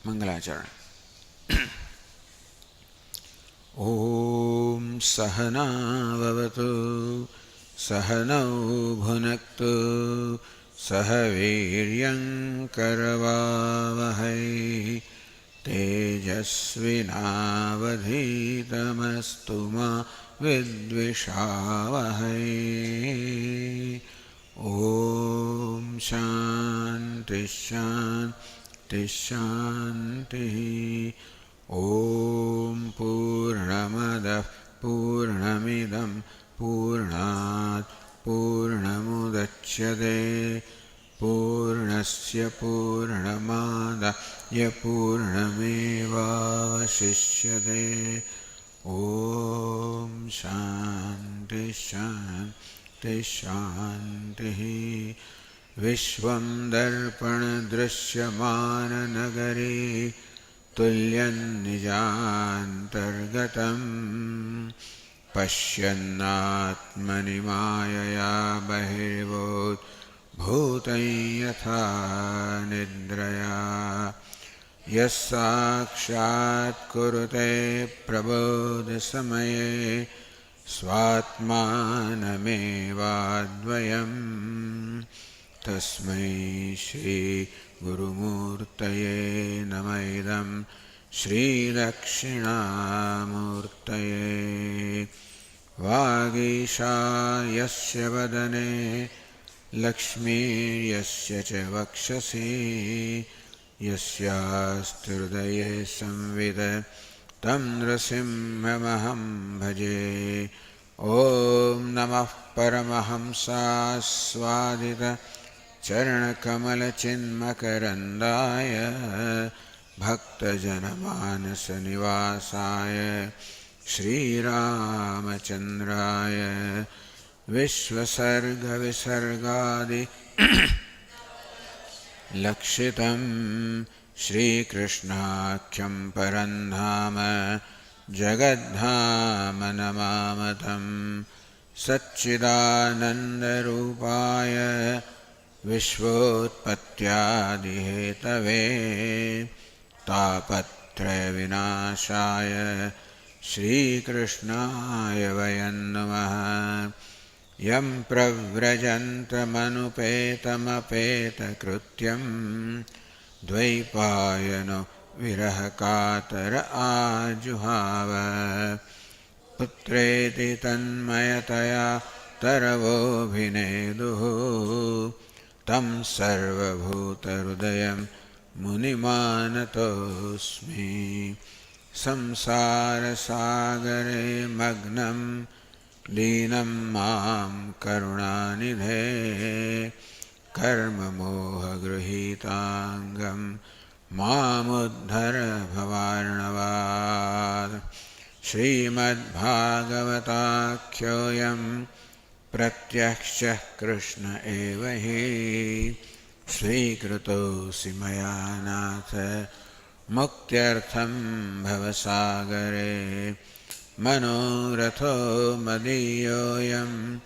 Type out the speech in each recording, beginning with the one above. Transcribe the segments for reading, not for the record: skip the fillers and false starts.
મંગલાચરણ. ઓમ સહનાવવતુ સહનૌ ભુનક્તુ સહ વીર્યં કરવાવહૈ તેજસ્વિનાવધીતમસ્તુ મા વિદ્વિષાવહૈ. ઓમ શાંતિ શાંતિ શાંતિ. ઓમ પૂર્ણમદઃ પૂર્ણમિદં પૂર્ણાત પૂર્ણમુદચ્યતે પૂર્ણસ્ય પૂર્ણમાદાય પૂર્ણમેવાવશિષ્યતે. ઓમ શાંતિ શાંતિ શાંતિ. વિશ્વં દર્પણદૃશ્યમાનનગરે તુલ્યં નિજાંતર્ગતં પશ્યન્નાત્મનિ માયયા બહિર્ભૂતં યથા નિદ્રયા યસ્સાક્ષાત્ કુરુતે પ્રબોધસમયે સ્વાત્માનમેવાદ્વયં તસ્મૈ શ્રી ગુરુમૂર્તયે નમઃ. ઇદં શ્રીદક્ષિણામૂર્તયે. વાગીશાયસ્ય વદને લક્ષ્મીર્યસ્ય ચ વક્ષસી યસ્યાસ્તિ હૃદયે સંવિદ तं નૃસિંહમહં ભજે. ઓમ નમઃ પરમહંસાસ્વાદિત ચરણકમલચિન્મકરન્દાય ભક્તજનમાનસનિવાસાય શ્રીરામચંદ્રાય વિશ્વસર્ગવિસર્ગાદિ લક્ષિतं શ્રીકૃષ્ણાખ્યં પરં ધામ જગદ્ધામ નમામतं. સચ્ચિદાનંદરૂપાય વિશ્વોત્પત્યાદિહેતવે તાપત્રયવિનાશાય શ્રીકૃષ્ણાય વયં નમઃ. યં પ્રવ્રજन्तमनुपेतमपेतकृत्यं દ્વૈપાયનો વિરહકાતર આજુહાવ પુત્રેતિ તન્મયતયા તરવોభిનેદુઃ तं સર્વભૂતહૃદયં મુનિમાનતોऽસ્મિ. સંસારસાગરે મગ્नं લીनं માં કરુણાનિધે કર્મમોહગૃહીતાંગં મામુદ્ધર ભવાર્ણવાદ. શ્રીમદ્ભાગવતાખ્યોऽયં પ્રત્યક્ષः કૃષ્ણ એવ હિ સ્વીકૃતોऽસि મયા નાથ મુક્ત્યર્થં ભવસાગરે. મનોરથો મદીયોऽયં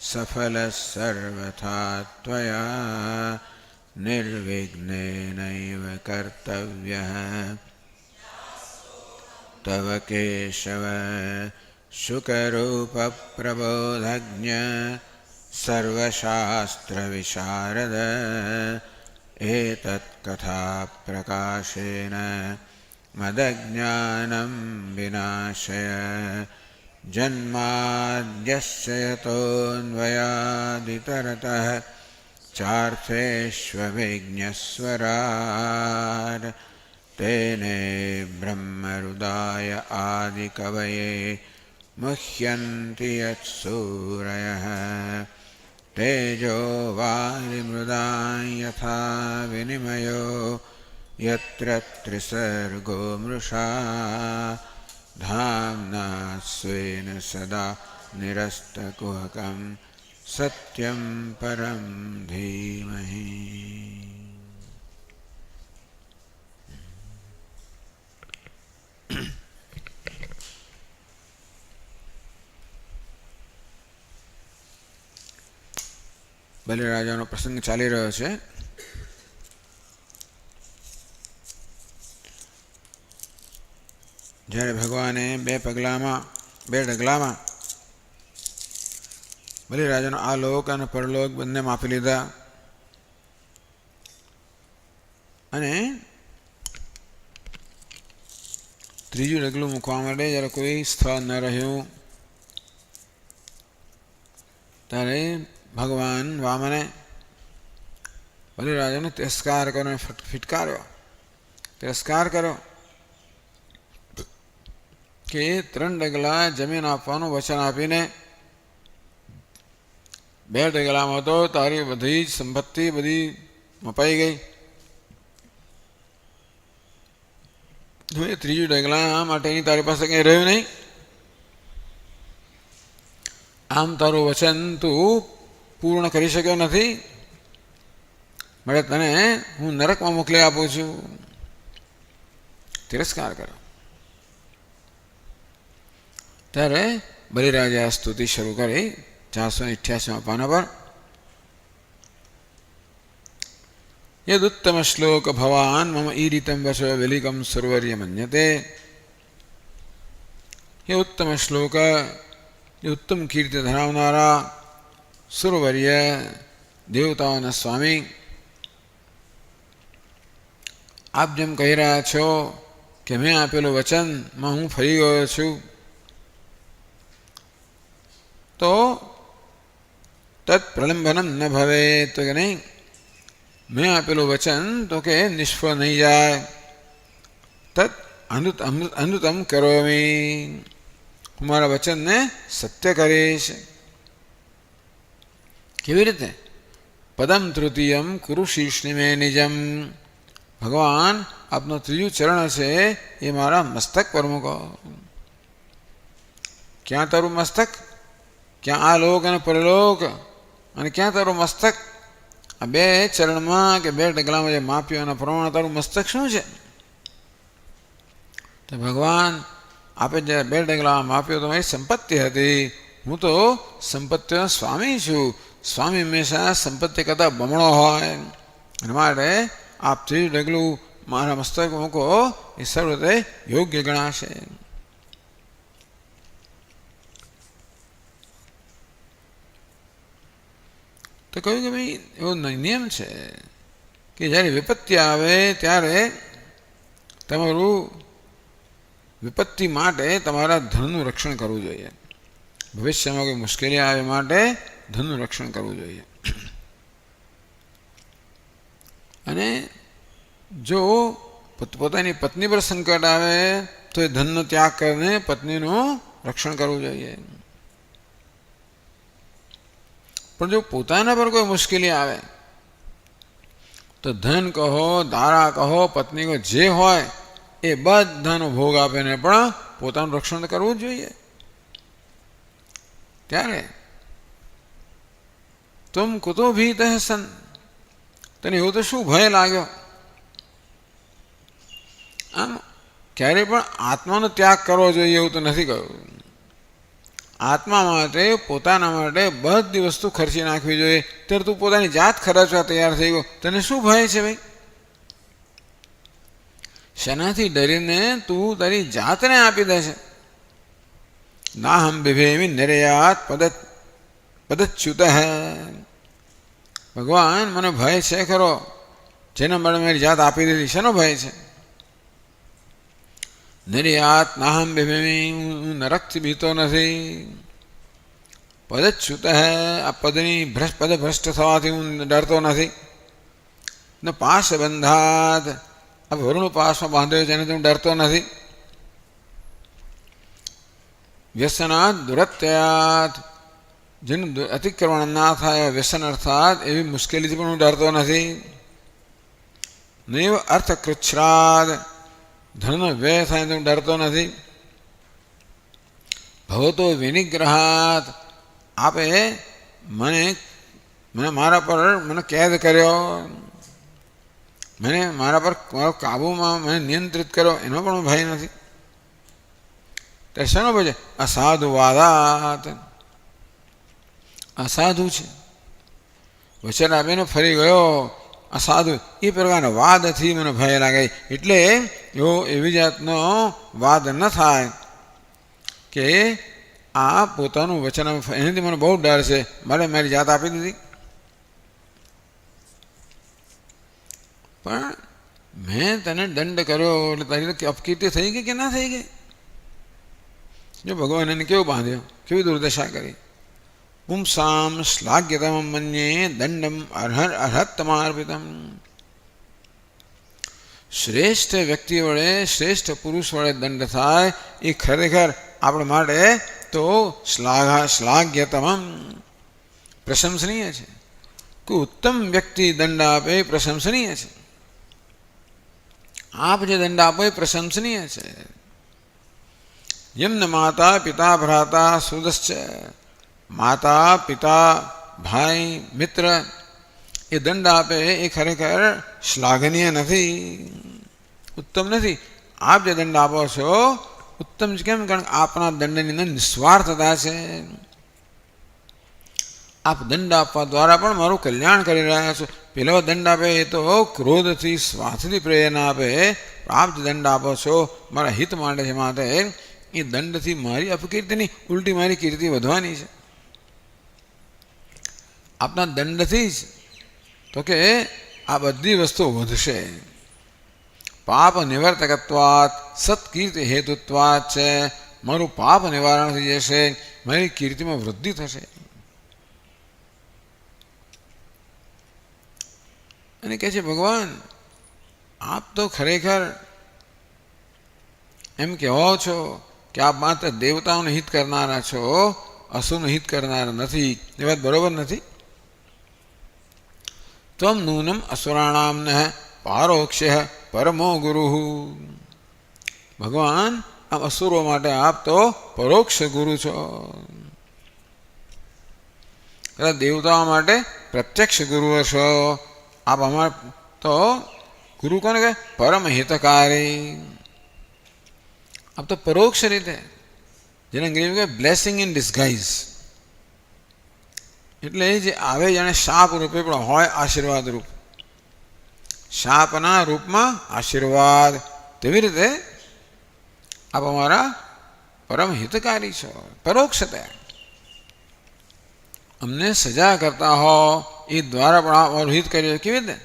સફલः સર્વથા ત્વયા નિર્વિઘ્નેનૈવ કર્તવ્યः તવ કેશવ શુકરૂપપ્રબોધજ્ઞ સર્વશાસ્ત્રવિશારદ એતત્કથાપ્રકાશેન મદજ્ઞાनं વિનાશય. જન્માદ્યસ્ય યતોऽન્વયાદિતરતઃ ચાર્થેष्वभिज्ञस्वराट् तेने ब्रह्महृदाय आदिकवये मुह्यन्ति यत्सूरयः. तेजो वारिमृदां यथा विनिमयो यत्र त्रिसर्गो मृषा धाम्ना स्वेन सदा निरस्तकुहकं सत्यं परं धीमहि. બલિરાજાનો પ્રસંગ ચાલી રહ્યો છે. જ્યારે ભગવાને બે ડગલામાં બલિરાજાનો આ લોક અને પરલોક બંને માપી લીધા અને ત્રીજું ડગલું મૂકવા માટે જ્યારે કોઈ સ્થળ ન રહ્યું ત્યારે ભગવાન વામને બલિરાજાનો તિરસ્કાર કર્યો, ફિટકાર્યો, તિરસ્કાર કર્યો કે 3 ડગલા જમીન આપવાનું વચન આપીને 2 ડગલામાં તો તારી બધી જ સંપત્તિ બધી મપાઈ ગઈ. હવે ત્રીજું ડગલા માટેની તારી પાસે કંઈ રહ્યું નહીં. આમ તારું વચન તું પૂર્ણ કરી શક્યો નથી, મળે તને હું નરકમાં મોકલી આપું છું. તિરસ્કાર કર્યો. ત્યારે બલિરાજાએ સ્તુતિ શરૂ કરી 488 પાના પર. યદુત્તમ શ્લોક ભવાન મમ ઈરિતમ વચ વેલિકમ સર્વર્ય મન્યતે. એ ઉત્તમ શ્લોક, એ ઉત્તમ કીર્તિ ધરાવનારા સુરવર્ય દેવતાઓના સ્વામી, આપ જેમ કહી રહ્યા છો કે મેં આપેલું વચનમાં હું ફરી ગયો છું, તો તત્ પ્રલંબનમ ન ભવે, તો કે નહીં, મેં આપેલું વચન તો કે નિષ્ફળ નહીં જાય. તત્ અનુતમ કરોમી, હું મારા વચનને સત્ય કરીશ. કેવી રીતે? પદમ તૃતીયમ કુરુ શીર્ષનિ મે નિજમ. ભગવાન આપનો ત્રીજું ચરણ છે એ મારા મસ્તક પર મૂકો. ક્યાં તારું મસ્તક? ક્યાં આ લોક અને પરલોક, અને ક્યાં તારું મસ્તક? આ 2 ચરણમાં કે 2 ડગલામાં જે માપ્યો એના પ્રમાણે તારું મસ્તક શું છે? તો ભગવાન આપે જે 2 ડગલામાં માપ્યો તો મારી સંપત્તિ હતી, હું તો સંપત્તિનો સ્વામી છું. સ્વામી હંમેશા સંપત્તિ કરતાં બમણો હોય, અને માટે આપ ત્રીજું ડગલું મારા મસ્તક મૂકો એ સર્વ રીતે યોગ્ય ગણાશે. તો કહ્યું કે ભાઈ એવો નિયમ છે કે જ્યારે વિપત્તિ આવે ત્યારે તમારું વિપત્તિ માટે તમારા ધનનું રક્ષણ કરવું જોઈએ. ભવિષ્યમાં કોઈ મુશ્કેલી આવે માટે ધનનું રક્ષણ કરવું જોઈએ. અને જો પોતાની પત્ની પર સંકટ આવે તો એ ધનનો ત્યાગ કરીને પત્નીનું રક્ષણ કરવું જોઈએ. પણ જો પોતાના પર કોઈ મુશ્કેલી આવે તો ધન કહો, દારા કહો, પત્ની કહો, જે હોય એ બધાનો ભોગ આપીને પણ પોતાનું રક્ષણ કરવું જ જોઈએ. ત્યારે તુમ કુતો ભીતઃ સન, તને એવું તો શું ભય લાગ્યો? આમ ક્યારેય પણ આત્માનો ત્યાગ કરવો જોઈએ એવું તો નથી કહ્યું. આત્મા માટે, પોતાના માટે બધી વસ્તુ ખર્ચી નાખવી જોઈએ. ત્યારે તું પોતાની જાત ખર્ચવા તૈયાર થઈ ગયો, તને શું ભય છે ભાઈ? શેનાથી ડરીને તું તારી જાતને આપી દે છે? નાહમ બિભેમિ નિર્યાત પદચ્યુત. ભગવાન મને ભય છે ખરો, જેના માટે મારી જાત આપી દીધી. શેનો ભય છે? નિર્યાત નાહમ બિભેમિ, હું નરકથી બીતો નથી. પદચ્યુત, આ પદ ભ્રષ્ટ થવાથી હું ડરતો નથી. ને પાશ બંધાત, આ વરુણ પાસમાં બાંધ્યો છે એનાથી હું ડરતો નથી. વ્યસનાત દુરત્યાત, જેનું અતિક્રમણ ના થાય, વ્યસન અર્થાત એવી મુશ્કેલીથી પણ હું ડરતો નથી. નૈવ અર્થકૃચ્છ્રાદ, ધનનો વ્યય થાય તો હું ડરતો નથી. ભવતો વિનિગ્રહાત, આપે મને મારા પર મને કેદ કર્યો, મને મારા પર મારો કાબુમાં મને નિયંત્રિત કર્યો, એનો પણ ભય નથી. ત્યારે શાનો ભય છે? અસાધુ વાદાત, અસાધુ છે, વચન આપીને ફરી ગયો, અસાધુ, એ પ્રકારના વાદથી મને ભય લાગે. એટલે એવો એવી જાતનો વાદ ન થાય કે આ પોતાનું વચન, એનાથી મને બહુ ડર છે, મારે મારી જાત આપી દીધી. પણ મેં તને દંડ કર્યો એટલે તારી અપકીર્તિ થઈ ગઈ કે ના થઈ ગઈ? જો ભગવાન એને કેવું બાંધ્યો, કેવી દુર્દશા કરી. પુંસામ શ્લાઘ્યતમ મન્યે દંડમ અર્હતમાર્પિતમ. શ્રેષ્ઠ વ્યક્તિ વડે, શ્રેષ્ઠ પુરુષ વડે દંડ થાય એ ખરેખર આપણા માટે તો શ્લાઘ્યતમ, પ્રશંસનીય છે. કોઈ ઉત્તમ વ્યક્તિ દંડ આપે એ પ્રશંસનીય છે. આપ જે દંડ આપો એ પ્રશંસનીય છે. યમ્ન માતા પિતા ભ્રાતા સુદશ્ચ, માતા પિતા ભાઈ મિત્ર એ દંડ આપે એ ખરેખર શ્લાઘનીય નથી, ઉત્તમ નથી. આપ જે દંડ આપો છો ઉત્તમ છે. કેમ? કારણ કે આપના દંડની અંદર નિસ્વાર્થતા છે. આપ દંડ આપવા દ્વારા પણ મારું કલ્યાણ કરી રહ્યા છો. પેલો દંડ આપે એ તો ક્રોધથી, સ્વાર્થથી પ્રેરણા આપે. આપ જે દંડ આપો છો મારા હિત માટે છે, માટે એ દંડથી મારી અપકીર્તિની ઉલટી મારી કીર્તિ વધવાની છે. આપના દંડથી જ તો કે આ બધી વસ્તુઓ વધશે. પાપ નિવર્તકત્વાત સત્કીર્તિ હેતુત્વાત છે. મારું પાપ નિવારણ થઈ જશે, મારી કીર્તિમાં વૃદ્ધિ થશે. અને કહે છે ભગવાન આપ તો ખરેખર એમ કહો છો કે આપ માત્ર દેવતાઓને હિત કરનારા છો, અસુરનું હિત કરનારા નથી. એ વાત બરોબર નથી. ત્વમ નૂનમ અસુરાણામ ન પારોક્ષ પરમો ગુરુ. ભગવાન આમ અસુરો માટે આપ તો પરોક્ષ ગુરુ છો, દેવતાઓ માટે પ્રત્યક્ષ ગુરુ છો. આપ અમાર તો ગુરુ કોને કહે? પરમ હિતકારી. આપ તો પરોક્ષ રીતે, જેને અંગ્રેજી કહે બ્લેસિંગ ઇન ડિસ્ગાઇઝ, એટલે જે આવે જાણે શાપ રૂપે પણ હોય આશીર્વાદ રૂપ. શાપના રૂપમાં આશીર્વાદ, તેવી રીતે આપ અમારા પરમ હિતકારી છો. પરોક્ષતા અમને સજા કરતા હો એ દ્વારા પણ આપ અમારું હિત કર્યું. કેવી રીતે?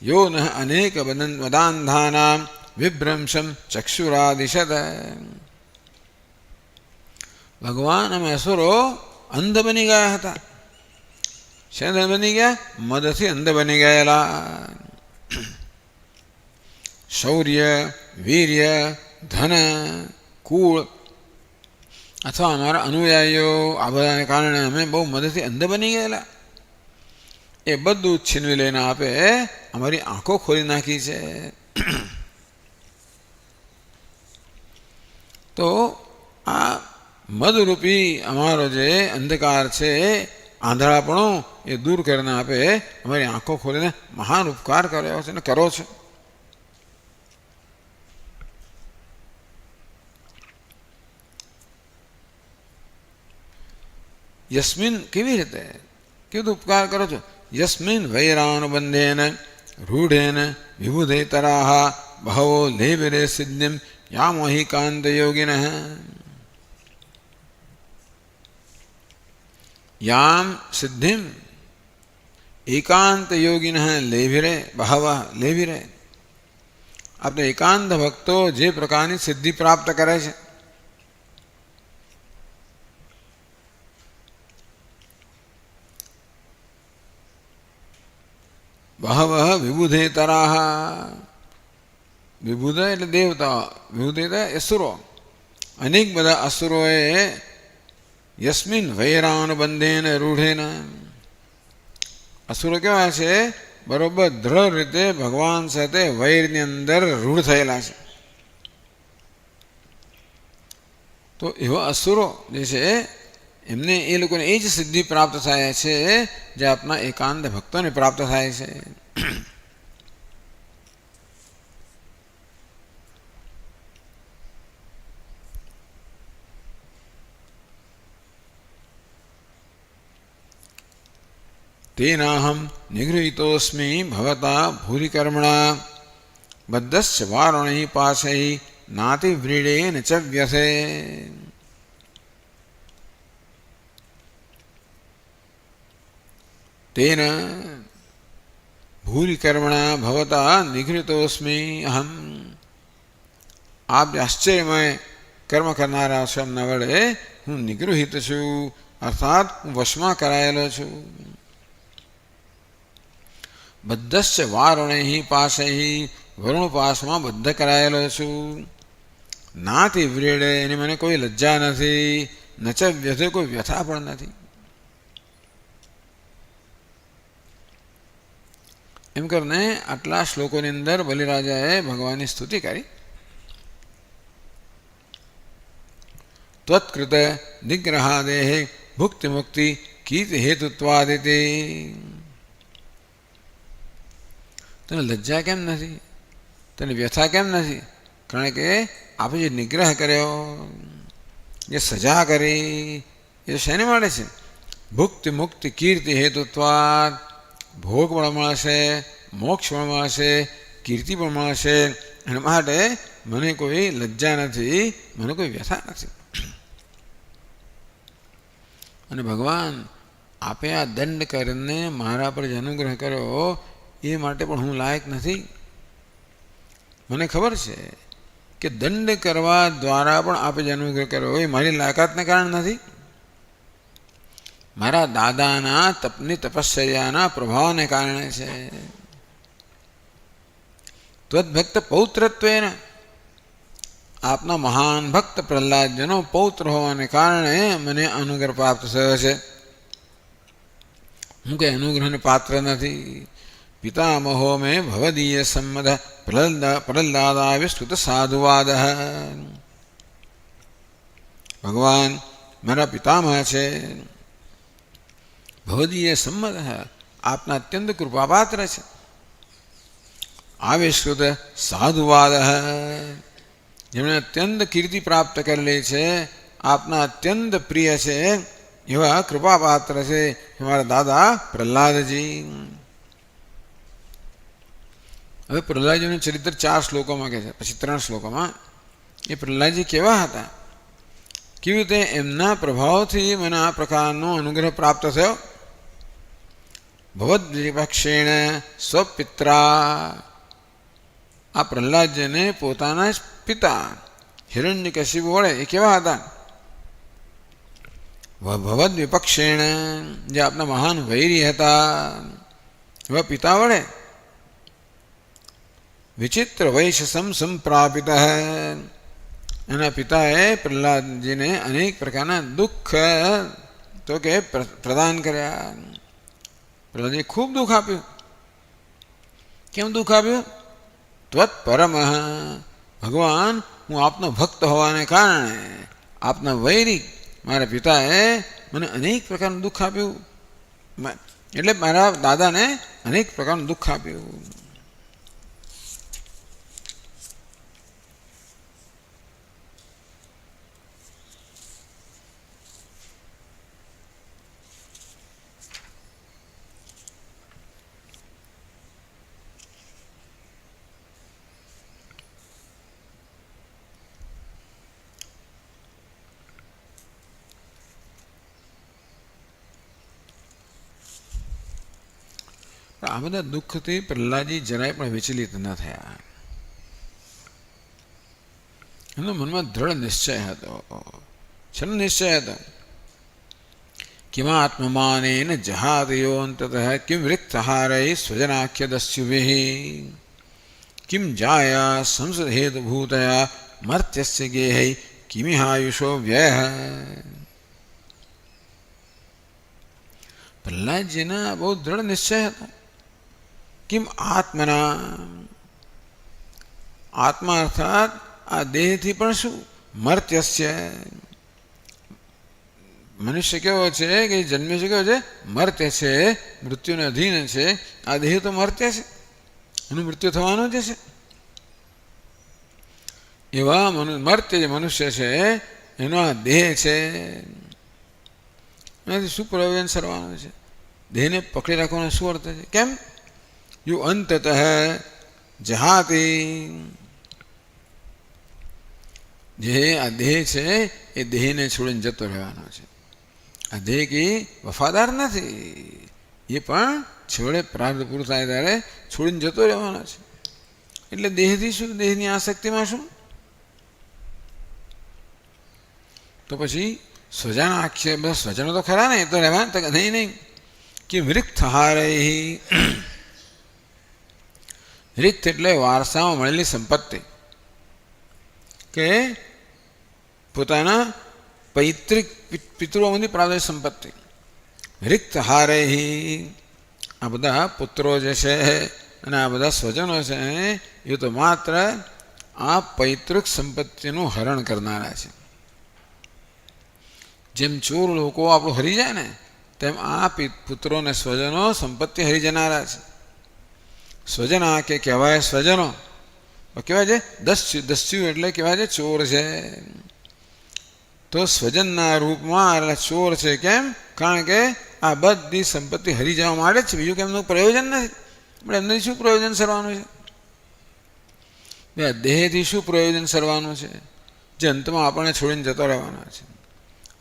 યો ન અનેક વદાંધાનામ વિભ્રંશમ ચક્ષુરાદિશત. ભગવાન અમે અસુરો અંધ બની ગયા હતા. શેને બની ગયા? મદથી અંધ બની ગયેલા. શૌર્ય, વીર્ય, ધન, કુળ અથવા અમારા અનુયાયીઓ આ બધાને કારણે અમે બહુ મદથી અંધ બની ગયેલા. એ બધું છીનવી લઈને આપે અમારી આંખો ખોલી નાખી છે. તો આ મદરૂપી અમારો જે અંધકાર છે, આંધળાપણો એ દૂર કરીને આપે અમારી આંખો ખોલીને મહાન ઉપકાર કર્યો છે ને કરો છો. યસ્મિન કેવી રીતે કેવું ઉપકાર કરો છો? યસ્મિન વૈરાનુબંધેન રૂઢેન વિબુધેતરાહ બહવો લેવિરે સિદ્ધિમ યામોહિ કાંત યોગિન. યામ સિદ્ધિમ એકાંત યોગિન લેવિરે બહવ લેવિરે. આપણે એકાંત ભક્તો જે પ્રકારની સિદ્ધિ પ્રાપ્ત કરે છે, બહવ વિબુધેતરાહ. વિબુધ એટલે દેવતા, વિબુધેતર અસુરો. અનેક બધા અસુરોએ યસ્મિન વૈરાનુબંધેન રૂઢેન. અસુરો કેવા છે? બરોબર દ્રઢ રીતે ભગવાન સાથે વૈરની અંદર રૂઢ થયેલા છે. તો એવા અસુરો જે છે એમને એ લોકોને એ જ સિદ્ધિ પ્રાપ્ત થાય છે જે આપણા એકાંત ભક્તોને પ્રાપ્ત થાય છે. તેનાહમ નિગૃહીતોસ્મિ ભવતા ભૂરિકર્મણા બદ્ધસ્ય વારુણૈ પાશૈ નાતિ વ્રીડેન ચ વ્યસે. તેન ભૂરી કર્મણા ભવતા નિગૃહિતોસ્મિ અહમ. આપ જે આશ્ચર્યમય કર્મ કરનારા છો એમના વડે હું નિગૃહિત છું, અર્થાત હું વશમાં કરાયેલો છું. બદ્ધસ્ય વારુણૈ પાશૈ વરુણ પાશમાં બદ્ધ કરાયેલો છું. નાતિ વ્રીડે એની મને કોઈ લજ્જા નથી, ન ચ વ્યથે કોઈ વ્યથા પણ નથી. એમ કરીને આટલા શ્લોકોની અંદર બલિરાજાએ ભગવાનની સ્તુતિ કરી. ત્વત્કૃત નિગ્રહાદેહ ભુક્તિ મુક્તિ કીર્તિ હેતુત્વાદિતિ. તને લજ્જા કેમ નથી, તને વ્યથા કેમ નથી? કારણ કે આપણે જે નિગ્રહ કર્યો, જે સજા કરી, એ શેને માટે છે? ભુક્તિ મુક્તિ કીર્તિ હેતુત્વાદ. ભોગ પણ મળશે, મોક્ષ પણ મળશે, કીર્તિ પણ મળશે. એના માટે મને કોઈ લજ્જા નથી, મને કોઈ વ્યથા નથી. અને ભગવાન આપે આ દંડ કરીને મારા પર જે અનુગ્રહ કર્યો એ માટે પણ હું લાયક નથી. મને ખબર છે કે દંડ કરવા દ્વારા પણ આપે જે અનુગ્રહ કર્યો એ મારી લાયકાતને કારણે નથી, મારા દાદાના તપની તપશ્ચર્યાના પ્રભાવને કારણે છે. ત્વદ્ભક્ત પૌત્રત્વેન, આપના મહાન ભક્ત પ્રહલાદજીનો પૌત્ર હોવાને કારણે મને અનુગ્રહ પ્રાપ્ત થયો છે. હું કંઈ અનુગ્રહને પાત્ર નથી. પિતામહો મેં ભવદીય સંમદ પ્રહલાદાય સ્તુત સાધુવાદ. ભગવાન મારા પિતામહ છે. ભવદીય સંમદ, આપના અત્યંત કૃપાપાત્ર છે. આવિષ્કૃત સાધુવાદ, જેમણે અત્યંત કીર્તિ પ્રાપ્ત કરેલી છે, આપના અત્યંત પ્રિય છે એવા કૃપાપાત્ર છે મારા દાદા પ્રહલાદજી. હવે પ્રહલાદજીનું ચરિત્ર 4 શ્લોકોમાં કહે છે, પછી 3 શ્લોકોમાં. એ પ્રહલાદજી કેવા હતા, કેવી રીતે એમના પ્રભાવથી મને આ પ્રકારનો અનુગ્રહ પ્રાપ્ત થયો. ભવદ્વિપક્ષેણ સ્વપિત્રા, આ પ્રહલાદજીને પોતાના જ પિતા હિરણ્યકશિપુ વડે એ કેવા હતા? ભવદ્વિપક્ષેણ, જે આપના મહાન વૈરી હતા, એવા પિતા વડે વિચિત્ર વૈશસમ સંપ્રાપિત. એના પિતાએ પ્રહલાદજીને અનેક પ્રકારના દુઃખ તો કે પ્રદાન કર્યા. પ્રહલાદજી ખૂબ દુઃખ આપ્યું. કેમ દુઃખ આપ્યું? ત્વત્પરમ, ભગવાન હું આપનો ભક્ત હોવાને કારણે આપના વૈરી મારા પિતાએ મને અનેક પ્રકારનું દુઃખ આપ્યું. એટલે મારા દાદાને અનેક પ્રકારનું દુઃખ આપ્યું. આ બધા દુઃખથી પ્રહલાદજી જરાય પણ વિચલિત ન થયા. એમના મનમાં દ્રઢ નિશ્ચય હતો. શેનો નિશ્ચય હતો? કિમાત્મમાનેન જહાદયોંતતઃ કિમ રિક્તહારૈ સ્વજનાખ્યદસ્યુભિઃ કિમ જાયા સંસદહેતુભૂતયા મર્ત્યસ્ય ગેહૈ કિમિહાયુષો વ્યયઃ. પ્રહલાદજીના બહુ દ્રઢ નિશ્ચય હતો. કિમ આત્મના, આત્મા અર્થાત આ દેહથી પણ શું? મર્ત્યસ્ય, મનુષ્ય કેવો છે કે જન્મે છે, કેવો છે? મર્ત્ય છે, મૃત્યુને અધીન છે. આ દેહ તો મર્ત્ય છે, એનું મૃત્યુ થવાનું જ છે. એવા મર્ત્ય જે મનુષ્ય છે એનો આ દેહ છે, એનાથી શું પ્રયોજન સરવાનું છે? દેહને પકડી રાખવાનો શું અર્થ છે? કેમ? યુ અંતતઃ, જહાતી, જે આ દેહ છે એ દેહને છોડીને જતો રહેવાનો છે. આ દેહ કે વફાદાર નથી, એ પણ છેવડે પ્રાર્થ પૂરું થાય ત્યારે છોડીને જતો રહેવાનો છે. એટલે દેહથી શું, દેહની આસક્તિમાં શું? તો પછી સ્વજન આખ્ય, બસ સ્વજનો તો ખરા ને, એ તો રહેવા નહીં નહીં કે વૃક્ષ હારે, રીત એટલે વારસામાં મળેલી સંપત્તિ, કે પોતાના પૈતૃક પિતૃઓમાંથી પ્રાપ્ત સંપત્તિ. રિક્ત હારે, આ બધા પુત્રો જે છે અને આ બધા સ્વજનો છે એ તો માત્ર આ પૈતૃક સંપત્તિનું હરણ કરનારા છે. જેમ ચોર લોકો આપણું હરી જાય ને, તેમ આ પુત્રો અને સ્વજનો સંપત્તિ હરી જનારા છે. સ્વજના કે કહેવાય સ્વજનો, કહેવાય છે દસ્યુ એટલે કહેવાય છે ચોર છે. તો સ્વજનના રૂપમાં ચોર છે. કેમ? કારણ કે આ બધી સંપત્તિ હરી જવા માટે જ છે, બીજું કે એમનું પ્રયોજન નથી. પણ એમને શું પ્રયોજન સરવાનું છે? દેહથી શું પ્રયોજન સરવાનું છે? જે અંતમાં આપણને છોડીને જતો રહેવાના છે.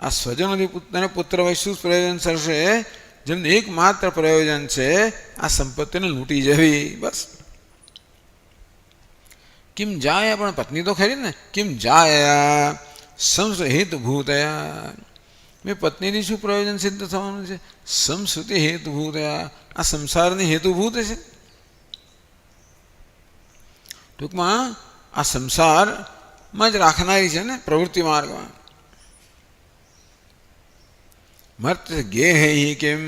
આ સ્વજનોથી પુત્ર વય શું પ્રયોજન સરશે? જેમને એકમાત્ર પ્રયોજન છે આ સંપત્તિને લૂંટી જવી, બસ. કિમ જાય, પણ પત્ની તો ખરી ને. કિમ જાય સંસ્હેતુભૂતયા, મેં પત્નીથી શું પ્રયોજન સિદ્ધ થવાનું છે? સંસ્કૃતિ હેતુભૂતયા, આ સંસારની હેતુભૂત છે. ટૂંકમાં આ સંસારમાં જ રાખનારી છે ને, પ્રવૃત્તિ માર્ગમાં. મર્ત ગેહ કેમ,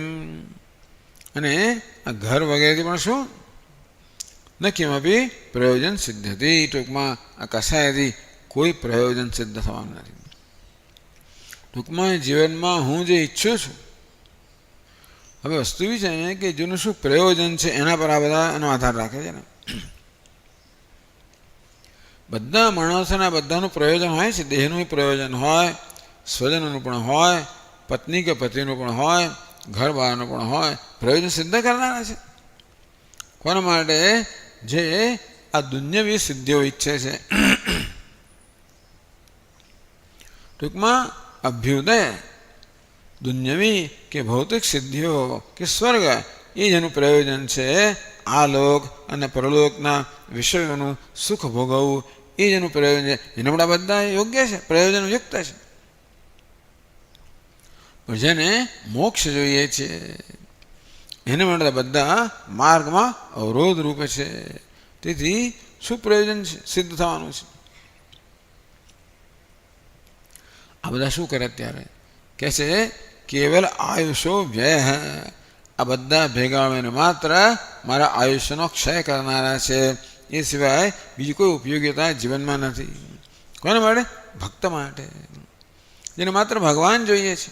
અને આ ઘર વગેરેથી પણ શું? ન કિમપી પ્રયોજન સિદ્ધતી, ટૂંકમાં આ કસાયથી કોઈ પ્રયોજન સિદ્ધ થવાનું નથી. ટૂંકમાં જીવનમાં હું જે ઈચ્છું છું, હવે વસ્તુ એવી છે કે જેનું શું પ્રયોજન છે એના પર આ બધા એનો આધાર રાખે છે ને. બધા માણસોના બધાનું પ્રયોજન હોય છે. દેહનું પ્રયોજન હોય, સ્વજનનું પણ હોય, પત્ની કે પતિનું પણ હોય, ઘર બહારનું પણ હોય. પ્રયોજન સિદ્ધ કરનારા છે. કોના માટે? જે આ દુન્યવી સિદ્ધિઓ ઈચ્છે છે. ટૂંકમાં અભ્યુદય, દુન્યવી કે ભૌતિક સિદ્ધિઓ કે સ્વર્ગ, એ જેનું પ્રયોજન છે, આ લોક અને પરલોકના વિષયોનું સુખ ભોગવવું, એ જેનું પ્રયોજન છે, એના માટે બધા યોગ્ય છે, પ્રયોજન યુક્ત છે. પણ જેને મોક્ષ જોઈએ છે એને માટે બધા માર્ગમાં અવરોધ રૂપે છે. તેથી શું પ્રયોજન સિદ્ધ થવાનું છે? આ બધા શું કરે અત્યારે? કહે છે કેવલ આયુષો વ્યય, આ બધા ભેગા મળીને માત્ર મારા આયુષ્યનો ક્ષય કરનારા છે. એ સિવાય બીજી કોઈ ઉપયોગીતા જીવનમાં નથી. કોના માટે? ભક્ત માટે, જેને માત્ર ભગવાન જોઈએ છે.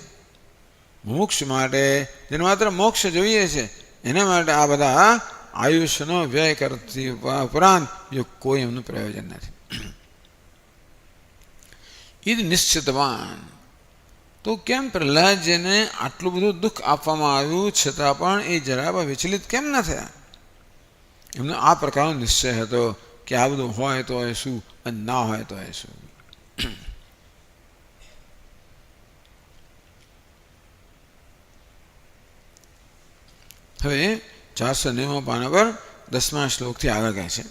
મોક્ષ માટે, જેને માત્ર મોક્ષ જોઈએ છે, એના માટે આ બધા આયુષ્યનો વ્યય કરતી ઉપરાંત બીજું કોઈ એમનું પ્રયોજન નથી. ઈદ નિશ્ચિતવાન, તો કેમ પ્રહલાદજીને આટલું બધું દુઃખ આપવામાં આવ્યું છતાં પણ એ જરા વિચલિત કેમ ન થયા? એમનો આ પ્રકારનો નિશ્ચય હતો કે આ બધું હોય તો એ શું અને ના હોય તો એ શું. હવે 490 પાના પર 10મા શ્લોકથી આગળ કહે છે.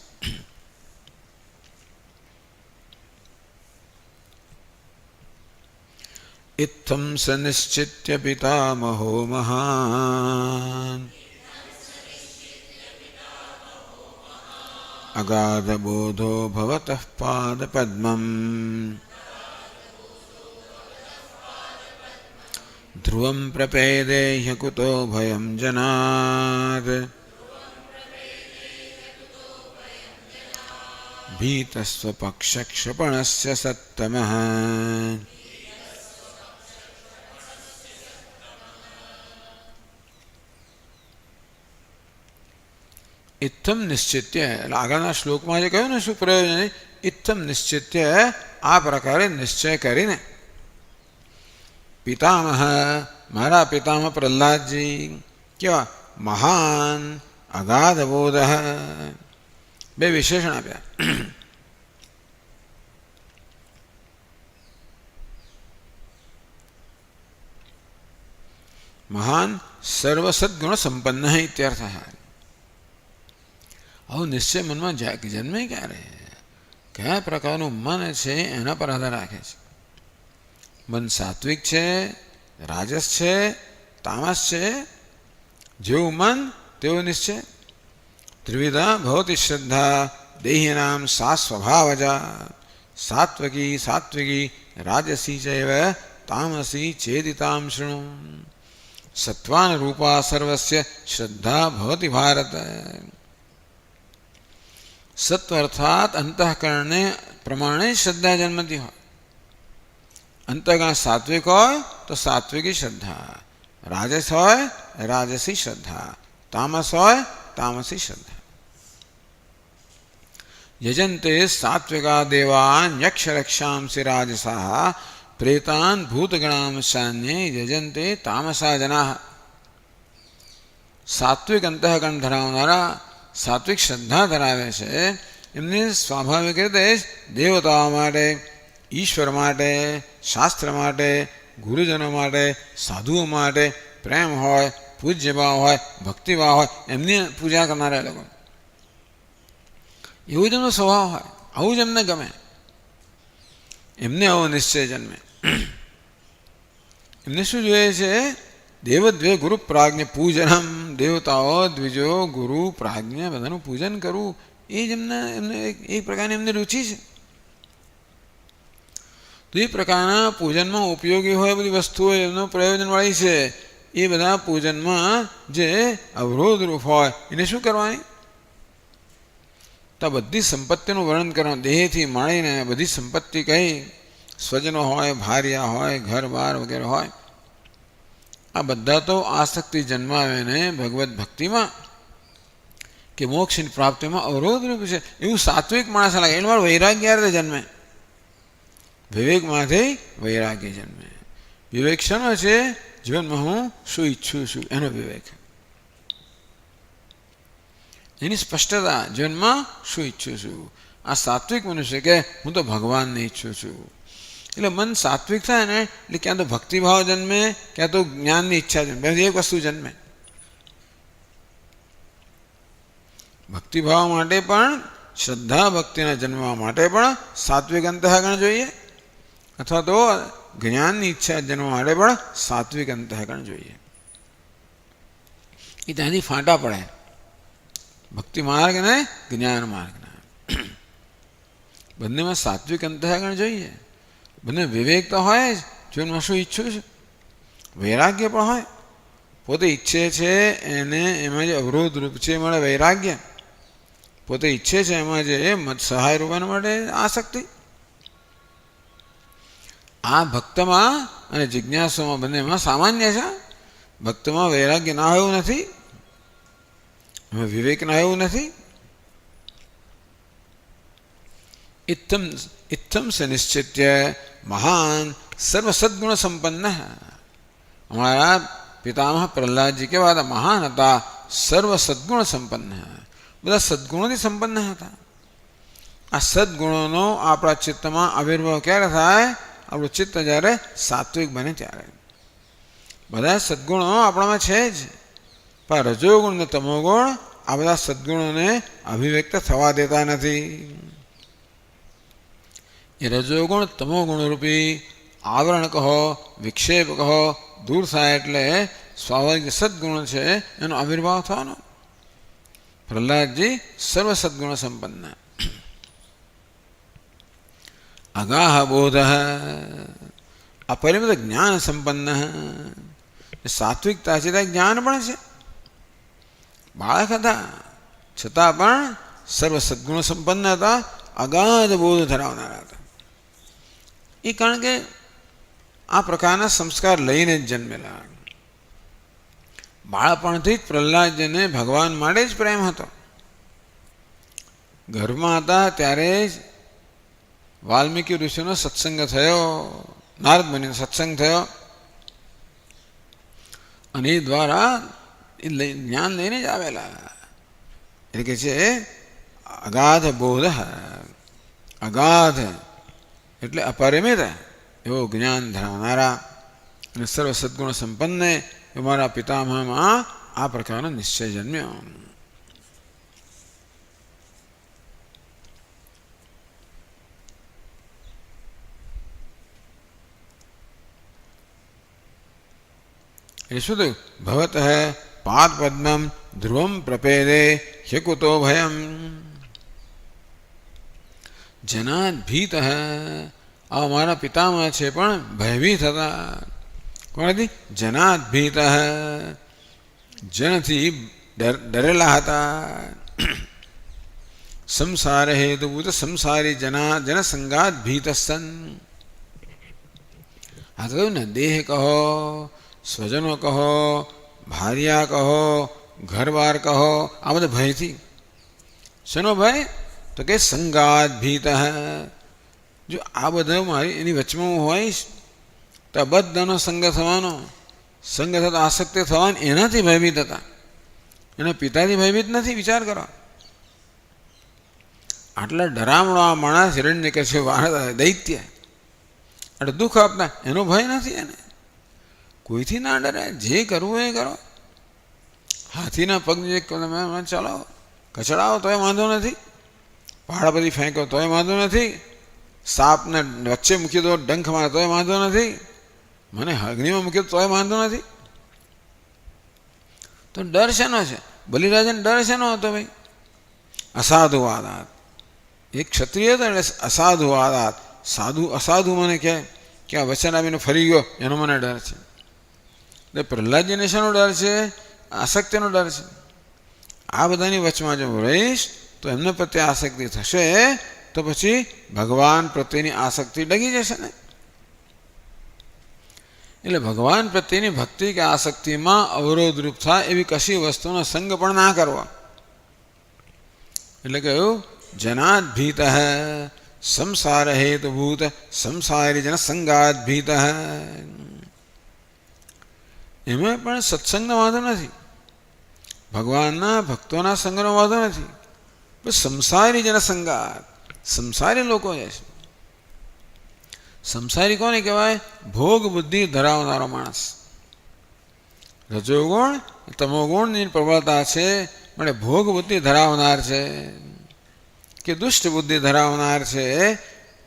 ઇત્થં સ નિશ્ચિત્ય પિતામહો મહાન અગાધબોધો ભવતઃ પાદપદ્મં ધ્રુવં પ્રપેદે હ્યકુતો ભયં જનાદ ભીતસ્વપક્ષક્ષપણસ્ય સત્તમઃ. ઇત્થમ નિશ્ચિત્ય, એટલે આગળના શ્લોકમાં જે કહ્યું ને શું પ્રયોજન, ઇત્થમ નિશ્ચિત્ય, આ પ્રકારે નિશ્ચય કરીને. પિતામહ, મારા પિતામહ પ્રહલાદજી કેવા? મહાન અગાધ બોધ, બે વિશેષણ આપ્યા. મહાન સર્વસદગુણ સંપન્ન ઇત્યર્થ. આવું નિશ્ચય મનમાં જન્મે ક્યારે? કયા પ્રકારનું મન છે એના પર આધાર રાખે છે. મન સાત્વિક છે, રાજસ છે, તામસ છે, જેવું મન તેવો નિશ્ચય. ત્રિવિધા ભવતી શ્રદ્ધા દેહિનામ સા સ્વભાવજા સાત્વકી સાત્વિકી રાજસી ચૈવ તામસી ચેદિતામ શૃણુ. સત્વાન રૂપા સર્વસ્ય શ્રદ્ધા ભવતી ભારત. સત્વ અર્થાત અંતઃકરણને પ્રમાણે શ્રદ્ધા જન્મતી હોય. અંતઃકરણ સાત્વિક હોય તો સાત્વિકી શ્રદ્ધા, રાજસ હોય રાજસી શ્રદ્ધા, તામસ હોય તામસી શ્રદ્ધા. યજન્તે સાત્વિકા દેવાન યક્ષરક્ષાંસી રાજસા પ્રેતાન ભૂતગણામ સાન્યે યજન્તે તામસા જનાઃ. સાત્વિક અંતઃકરણ ધરાવનારા, સાત્વિક શ્રદ્ધા ધરાવે છે એમને સ્વાભાવિક રીતે જ દેવતાઓ માટે, ઈશ્વર માટે, શાસ્ત્ર માટે, ગુરુજનો માટે, સાધુઓ માટે પ્રેમ હોય, પૂજ્યભાવ હોય, ભક્તિભાવ હોય, એમની પૂજા કરનારા લોકો. એવું જ એમનો સ્વભાવ હોય, આવું જ એમને ગમે, એમને આવો નિશ્ચય જન્મે. એમને શું જોઈએ છે? દેવદ્વે ગુરુ પ્રાજ્ઞ પૂજનમ. દેવતાઓ, દ્વિજો, ગુરુ, પ્રાજ્ઞ બધાનું પૂજન કરવું એ જ એમને એક પ્રકારની એમની રુચિ છે. તો એ પ્રકારના પૂજનમાં ઉપયોગી હોય બધી વસ્તુઓ એમનો પ્રયોજનવાળી છે. એ બધા પૂજનમાં જે અવરોધરૂપ હોય એને શું કરવાની? તો બધી સંપત્તિનું વર્ણન કરવાનું. દેહથી માંડીને બધી સંપત્તિ કહી, સ્વજનો હોય, ભાર્યા હોય, ઘર બાર વગેરે હોય, આ બધા તો આસક્તિ જન્માવેને ભગવત ભક્તિમાં કે મોક્ષની પ્રાપ્તિમાં અવરોધરૂપ છે. એવું સાત્વિક માણસ લાગે. એટલે મારું વૈરાગ્ય રીતે જન્મે. વિવેકમાંથી વૈરાગ્ય જન્મે. વિવેક શેનો છે? જીવનમાં હું શું ઈચ્છું છું એનો વિવેક, એની સ્પષ્ટતા. જીવનમાં શું ઈચ્છું છું. આ સાત્વિક મનુષ્ય કે હું તો ભગવાનને ઈચ્છું છું. એટલે મન સાત્વિક થાય ને એટલે ક્યાં તો ભક્તિભાવ જન્મે, ક્યાં તો જ્ઞાનની ઈચ્છા જન્મે. એક વસ્તુ જન્મે. ભક્તિભાવ માટે પણ, શ્રદ્ધા ભક્તિના જન્મવા માટે પણ સાત્વિક અંતઃકરણ જોઈએ, અથવા તો જ્ઞાનની ઈચ્છા જન્મવા માટે પણ સાત્વિક અંતઃકરણ જોઈએ. એ ત્યાંથી ફાંટા પડે, ભક્તિ માર્ગ ને જ્ઞાન માર્ગના. બંનેમાં સાત્વિક અંતઃકરણ જોઈએ. બંને વિવેક તો હોય જ, જીવનમાં શું ઈચ્છું છે, વૈરાગ્ય પણ હોય. પોતે ઈચ્છે છે એને એમાં જે અવરોધરૂપ છે મળે વૈરાગ્ય. પોતે ઈચ્છે છે એમાં જે સહાય રૂપના માટે આસક્તિ. આ ભક્તમાં અને જિજ્ઞાસુમાં બંનેમાં સામાન્ય છે. ભક્તમાં વૈરાગ્ય ના હોય એવું નથી, એમાં વિવેક ના એવું નથી. इत्थम से निश्चित्य महान सर्व सद्गुण संपन्न है. हमारा पितामह प्रहलाद जी के बाद महान હતા, સર્વ સદગુણ સંપન્ન. બધા સદગુણોથી સંપન્ન હતા. આ સદગુણોનો આપણા ચિત્તમાં આવિર્ભાવ ક્યારે થાય? આપણું ચિત્ત જ્યારે સાત્વિક બને ત્યારે. બધા સદગુણો આપણામાં છે જ, પણ રજોગુણ ને તમોગુણ આ બધા સદગુણોને અભિવ્યક્ત થવા દેતા નથી. એ રજોગુણ તમોગુણ રૂપી આવરણ કહો, વિક્ષેપ કહો, દૂર થાય એટલે સ્વાભાવિક સદગુણ છે એનો આવિર્ભાવ થવાનો. પ્રહલાદજી સર્વ સદગુણ સંપન્ન. અગાહ બોધ અપરિમિત જ્ઞાન સંપન્ન. સાત્વિકતા છે ત્યાં જ્ઞાન પણ છે. બાળક હતા છતાં પણ સર્વ સદગુણ સંપન્ન હતા, અગાધ બોધ ધરાવનારા હતા. એ કારણ કે આ પ્રકારના સંસ્કાર લઈને જ જન્મેલા. બાળપણથી જ પ્રહલાદજીને ભગવાન માટે જ પ્રેમ હતો. ઘરમાં હતા ત્યારે જ વાલ્મીકી ઋષિનો સત્સંગ થયો, નારદ મુનિનો સત્સંગ થયો, અને એ દ્વારા એ જ્ઞાન લઈને જ આવેલા. એટલે કે છે અગાધ બોધ, અગાધ એટલે અપરિમિત એવો જ્ઞાન ધરાવનારા અને સર્વ સદ્ગુણ સંપન્ન એ મારા પિતામહમાં આ પ્રકારનો નિશ્ચય જન્મ્યો. એ શું થયું? ભવતઃ પાદ પદ્મમ ધ્રુવમ પ્રપેદે ह्यकुतो ભયમ. જનાદ ભીત, આ મારા પિતામહ છે પણ ભયભીત હતા. કોનાથી? જનાદ ભીત, જનથી ડરેલા હતા. સંસાર હેતુભૂત સંસારી જનસંગાત ભીત સન. આ તો કહ્યું ને, દેહ કહો, સ્વજનો કહો, ભાર્યા કહો, ઘરબાર કહો, આ બધા ભયથી. શેનો ભય? તો કે સંગાત ભીત. જો આ બધા મારી એની વચમાં હું હોઈશ તો આ બધાનો સંગ થવાનો, સંગ થતા આસક્તિ થવાની, એનાથી ભયભીત હતા. એના પિતાથી ભયભીત નથી. વિચાર કરો, આટલા ડરામણો આ માણસ હિરણ્યકશ્યપ દૈત્ય, એટલે દુઃખ આપતા, એનો ભય નથી. એને કોઈથી ના ડરે, જે કરવું એ કરો. હાથીના પગ જે ચાલો કચડાવો તોય વાંધો નથી, પહાડ પરથી ફેંકો તોય વાંધો નથી, સાપને વચ્ચે મૂકી દો ડંખ મારે તોય વાંધો નથી, મને અગ્નિમાં મૂકી તોય વાંધો નથી. તો ડર શેનો છે? બલિરાજને ડર શેનો હતો ભાઈ? અસાધુવાદાત. એક ક્ષત્રિય હતો એટલે અસાધુવાદાત. સાધુ અસાધુ મને કહે કે આ વચન આપીને ફરી ગયો, એનો મને ડર છે. એટલે પ્રહલાદજીને શેનો ડર છે? આસક્તિનો ડર છે. આ બધાની વચમાં જો રહીશ તો એમને પ્રત્યે આસક્તિ થશે, તો પછી ભગવાન પ્રત્યેની આસક્તિ ડગી જશે ને. એટલે ભગવાન પ્રત્યેની ભક્તિ કે આસક્તિમાં અવરોધરૂપ થાય એવી કશી વસ્તુનો સંગ પણ ના કરવો. એટલે કહ્યું જનાદ ભીત સંસાર હેતુભૂત સંસારી જન સંગાત ભીત. એમાં પણ સત્સંગનો વાંધો નથી, ભગવાનના ભક્તોના સંગનો વાંધો નથી, બસ સંસારી જન સંગાત. સંસારી લોકો છે. સંસારી કોને કહેવાય? ભોગ બુદ્ધિ ધરાવનારો માણસ. રજોગુણ તમોગુણની પ્રબળતા છે, એટલે ભોગ બુદ્ધિ ધરાવનાર છે કે દુષ્ટ બુદ્ધિ ધરાવનાર છે.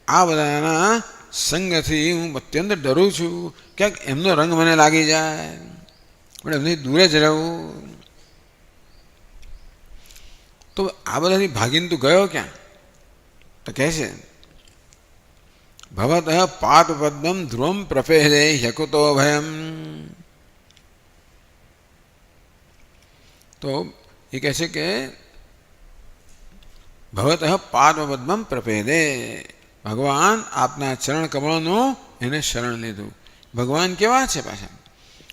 આ બધાના સંગથી હું અત્યંત ડરું છું, ક્યાંક એમનો રંગ મને લાગી જાય, પણ એમની દૂર જ રહેવું. તો આ બધાથી ભાગીને તું ગયો ક્યાં? તો કહે છે ભવતઃ પાદ પદ્મમ ધ્રુવમ પ્રપેદે ह्यकुतो ભયમ. તો એ કહે છે કે ભવતઃ પાદ પદ્મમ પ્રપેદે, ભગવાન આપના ચરણ કમળનું એને શરણ લીધું. ભગવાન કેવા છે પાછા?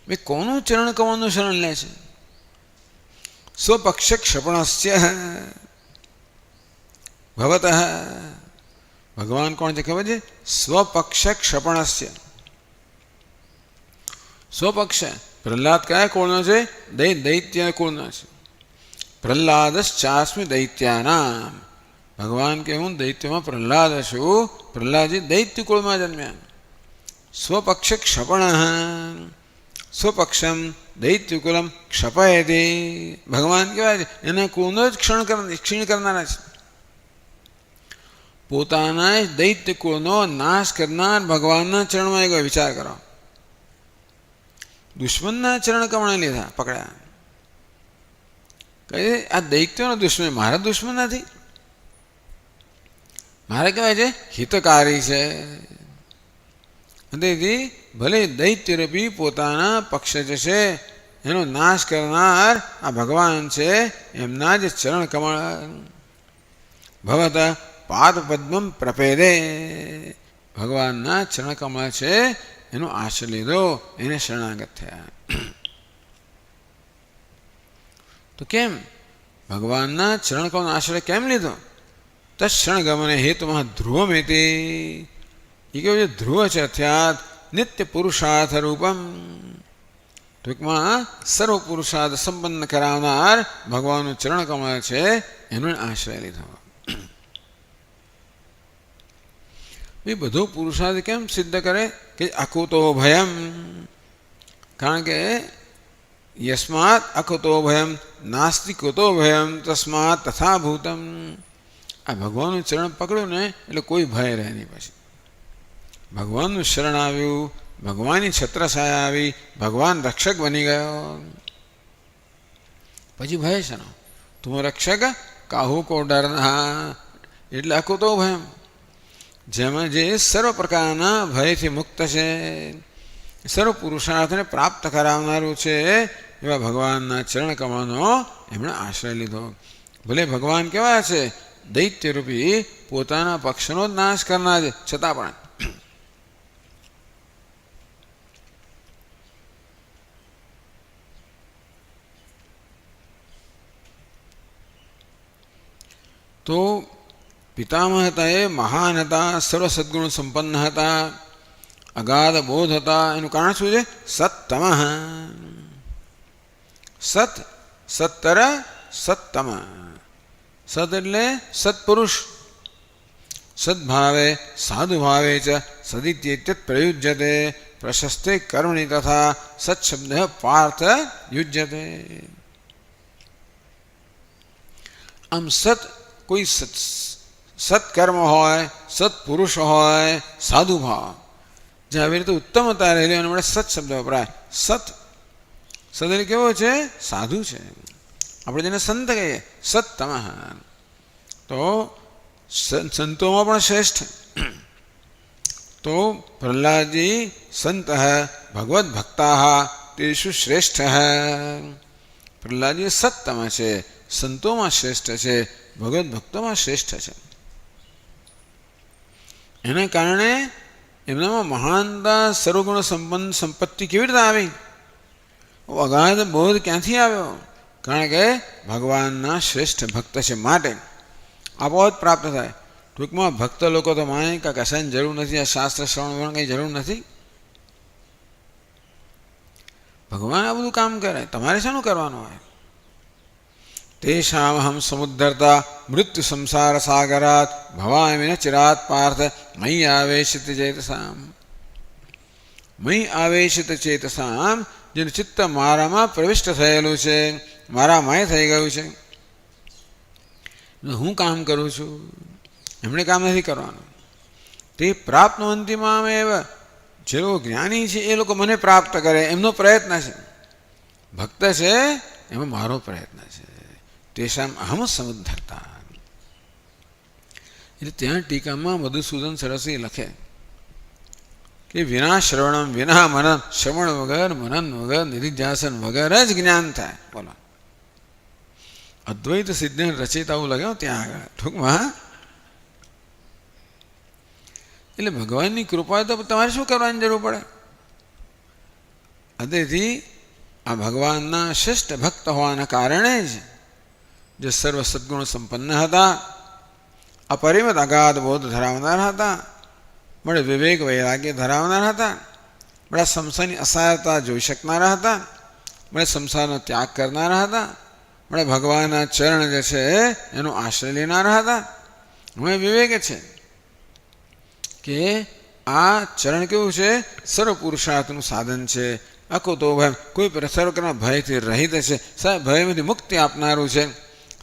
ભાઈ કોનું ચરણ કમળનું શરણ લે છે? સ્વપક્ષ ક્ષપણસ્ય ભવતઃ. ભગવાન કોણ છે ખબર છે? સ્વપક્ષ ક્ષપણસ્ય. સ્વપક્ષ. પ્રહલાદ કયા કુળનો છે? દૈત્ય કુળનો છે. પ્રહલાદશ્ચાસ્મિ દૈત્યાનામ. ભગવાન કે હું દૈત્યમાં પ્રહલાદ છું. પ્રહલાદજી દૈત્ય કુળમાં જન્મ્યા. સ્વપક્ષ ક્ષપણ સ્વપક્ષમ દૈત્યકુલમ ક્ષપયતી. ભગવાન કહેવાય છે એના કુળનો જ ક્ષીણ કરનારા છે. પોતાના દૈત્ય કુળનો નાશ કરનાર ભગવાનના ચરણમાં ગયો. વિચાર કરો, દુશ્મનના ચરણ કમળે લીધા, પકડ્યા. કહે આ દૈત્યનો દુશ્મન, મારા દુશ્મન નથી. મારે કહેવાય છે હિતકારી છે. તેથી ભલે દૈત્યરૂપી પોતાના પક્ષ જે છે એનો નાશ કરનાર આ ભગવાન છે, એમના જ ચરણ કમળ. ભવત પાદ પદ્મમ પ્રપેદે. ભગવાનના ચરણ કમળ છે એનો આશ્રય લીધો, એને શરણાગત થયા. તો કેમ ભગવાનના ચરણ કમળનો આશ્રય કેમ લીધો? તત્ક્ષણ ગમને હેતુમાં ધ્રુવમેતી. એ કેવું છે? ધ્રુવ છે અર્થાત નિત્ય પુરુષાર્થ રૂપમ. ટૂંકમાં સર્વ પુરુષાર્થ સંપન્ન કરાવનાર ભગવાનનું ચરણ કમળ છે એનો આશ્રય લીધો. એ બધો પુરુષાર્થ કેમ સિદ્ધ કરે કે અકુતો ભયમ, કારણ કે યસ્માત અકુતો ભયમ નાસ્તિ કુતો ભયમ તસ્માત તથા ભૂતમ. આ ભગવાનનું ચરણ પકડ્યું ને એટલે કોઈ ભય રહે નહીં. પછી ભગવાનનું શરણ આવ્યું, ભગવાનની છત્રછાયા આવી, ભગવાન રક્ષક બની ગયો, પછી ભય છે ને તું રક્ષક કાહુ કો ડરના, એટલે અકુતો ભયમ. જેમાં જે સર્વ પ્રકારના ભયથી મુક્ત છે, સર્વ પુરુષાર્થને પ્રાપ્ત કરાવનારું છે, એવા ભગવાનના ચરણ કમળનો એમણે આશ્રય લીધો. ભલે ભગવાન કેવા છે, દૈત્યરૂપી પોતાના પક્ષનો જ નાશ કરનાર છે, છતાં પણ તો પિતામહ હતા એ મહાન હતા, સર્વ સદ્ગુણ સંપન્ન હતા, અગાધ બોધ હતા. એનું કારણ શું છે? સત્તમ. સત સત્તર સત્તમ. સત એટલે સત્પુરુષ, સદભાવે સાધુભાવે ચ સદિત્યેત્યત પ્રયુજ્યતે પ્રશસ્તે કર્મણિ તથા સત્શબ્દ પાર્થ યુજ્યતે. આમ સત કોઈ સત્કર્મ હોય, સત્પુરુષ હોય, સાધુભાવ, જે આવી રીતે ઉત્તમતા રહેલી અને મળે સત શબ્દ વપરાય. સત સત એટલે કેવો છે? સાધુ છે. આપણે જેને સંત કહીએ સત્તમ. તો સંતોમાં પણ શ્રેષ્ઠ. તો પ્રહલાદજી સંત ભગવદ્ ભક્તા તેષુ શ્રેષ્ઠ. પ્રહલાદજી સત્તમ છે, સંતોમાં શ્રેષ્ઠ છે, ભગવદ્ ભક્તોમાં શ્રેષ્ઠ છે. એના કારણે એમનામાં મહાનતા સર્વગુણ સંપન્ન સંપત્તિ કેવી રીતે આવી? અગાધ બોધ ક્યાંથી આવ્યો? કારણ કે ભગવાનના શ્રેષ્ઠ ભક્ત છે, માટે આપોઆપ પ્રાપ્ત થાય. ટૂંકમાં ભક્ત લોકો તો માને કે કશાની જરૂર નથી, આ શાસ્ત્ર શ્રવણ કંઈ જરૂર નથી. ભગવાન આ બધું કામ કરે, તમારે શાનું કરવાનું હોય? તેષામ અહમ સમુદ્ધરતા મૃત્યુ સંસાર સાગરાત ભવામિ ન ચિરાત પાર્થ મયી આવેશિત ચેતસામ. મયી આવેશિત ચેતસામ, જેનું ચિત્ત મારામાં પ્રવિષ્ટ થયેલું છે, મારામાંય થઈ ગયું છે. હું કામ કરું છું, એમણે કામ નથી કરવાનું. તે પ્રાપ્તવંતિ મામ એવ, જે લોકો જ્ઞાની છે એ લોકો મને પ્રાપ્ત કરે, એમનો પ્રયત્ન છે. ભક્ત છે એમાં મારો પ્રયત્ન છે. તેષામ અહમ સમુદ્ધરતા. એટલે ત્યાં ટીકામાં મધુસૂદન સરસ્વતી લખે કે વિના શ્રવણમ વિના મનન, શ્રવણ વગર મનન વગર નિધિધ્યાસન વગર જ જ્ઞાન થાય. બોલો, અદ્વૈત સિદ્ધ રચિતા એવું લખ્યું ત્યાં આગળ ટૂંકમાં. એટલે ભગવાનની કૃપા તો તમારે શું કરવાની જરૂર પડે? તેથી આ ભગવાનના શ્રેષ્ઠ ભક્ત હોવાના કારણે જ જે સર્વ સદ્ગુણ સંપન્ન હતા, અપરિમિત અગાધ બોધ ધરાવનાર હતા, મળે વિવેક વૈરાગ્ય ધરાવનાર હતા, મળે સંસારની અસારતા જોઈ શકનારા હતા, મળે સંસારનો ત્યાગ કરનારા હતા, મળે ભગવાનના ચરણ જે છે એનો આશ્રય લેનારા હતા. હવે વિવેક છે કે આ ચરણ કેવું છે? સર્વ પુરુષાર્થનું સાધન છે. અકુતો ભય, કોઈ સર્વના ભયથી રહિત છે, ભયમાંથી મુક્તિ આપનારું છે,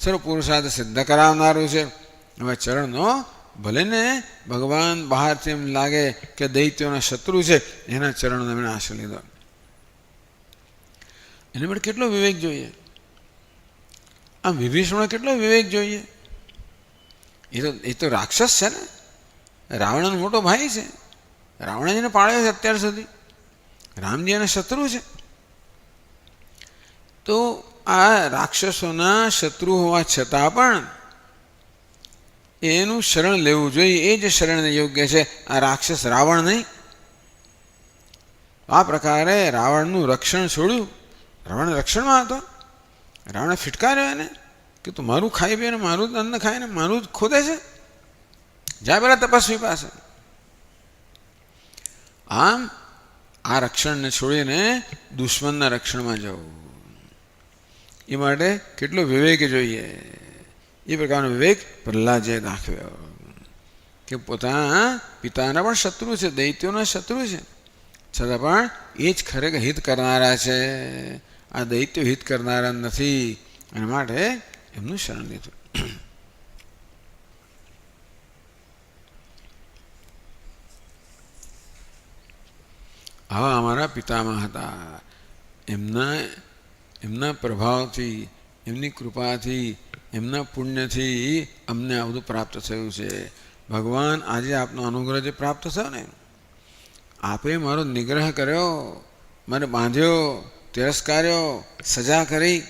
સર્વ પુરુષાર્થ સિદ્ધ કરાવનારું છે. હવે ચરણનો ભલે ને ભગવાન બહારથી એમ લાગે કે દૈત્યોના શત્રુ છે, એના ચરણનો એમણે આશ્રય લીધો. એને માટે કેટલો વિવેક જોઈએ? આમ વિભીષણનો કેટલો વિવેક જોઈએ? એ તો રાક્ષસ છે ને, રાવણનો મોટો ભાઈ છે, રાવણજીને પાળ્યો છે અત્યાર સુધી, રામજી એના શત્રુ છે. તો આ રાક્ષસોના શત્રુ હોવા છતાં પણ એનું શરણ લેવું જોઈએ. એ જ શરણને યોગ્ય છે, આ રાક્ષસ રાવણ નહીં. આ પ્રકારે રાવણનું રક્ષણ છોડ્યું. રાવણ રક્ષણમાં હતો, રાવણે ફિટકાર્યો એને કે તું મારું ખાઈ પીને મારું જ અન્ન ખાઈને મારું જ ખોદે છે, જાય પેલા તપસ્વી પાસે. આમ આ રક્ષણને છોડીને દુશ્મનના રક્ષણમાં જવું, એ માટે કેટલો વિવેક જોઈએ. એ પ્રકારનો વિવેક પ્રહલાદે દાખવ્યો કે પોતાના પિતાના પણ શત્રુ છે, દૈત્યોના શત્રુ છે, છતાં પણ એ જ ખરેખર હિત કરનારા છે, આ દૈત્યો હિત કરનારા નથી, અને માટે એમનું શરણ લીધું. આવા અમારા પિતામહ હતા. એમના પ્રભાવથી, એમની કૃપાથી, એમના પુણ્યથી અમને આ બધું પ્રાપ્ત થયું છે. ભગવાન આજે આપનો અનુગ્રહ જે પ્રાપ્ત થયો ને, આપે મારો નિગ્રહ કર્યો, મને બાંધ્યો, તિરસ્કાર્યો, સજા કરી,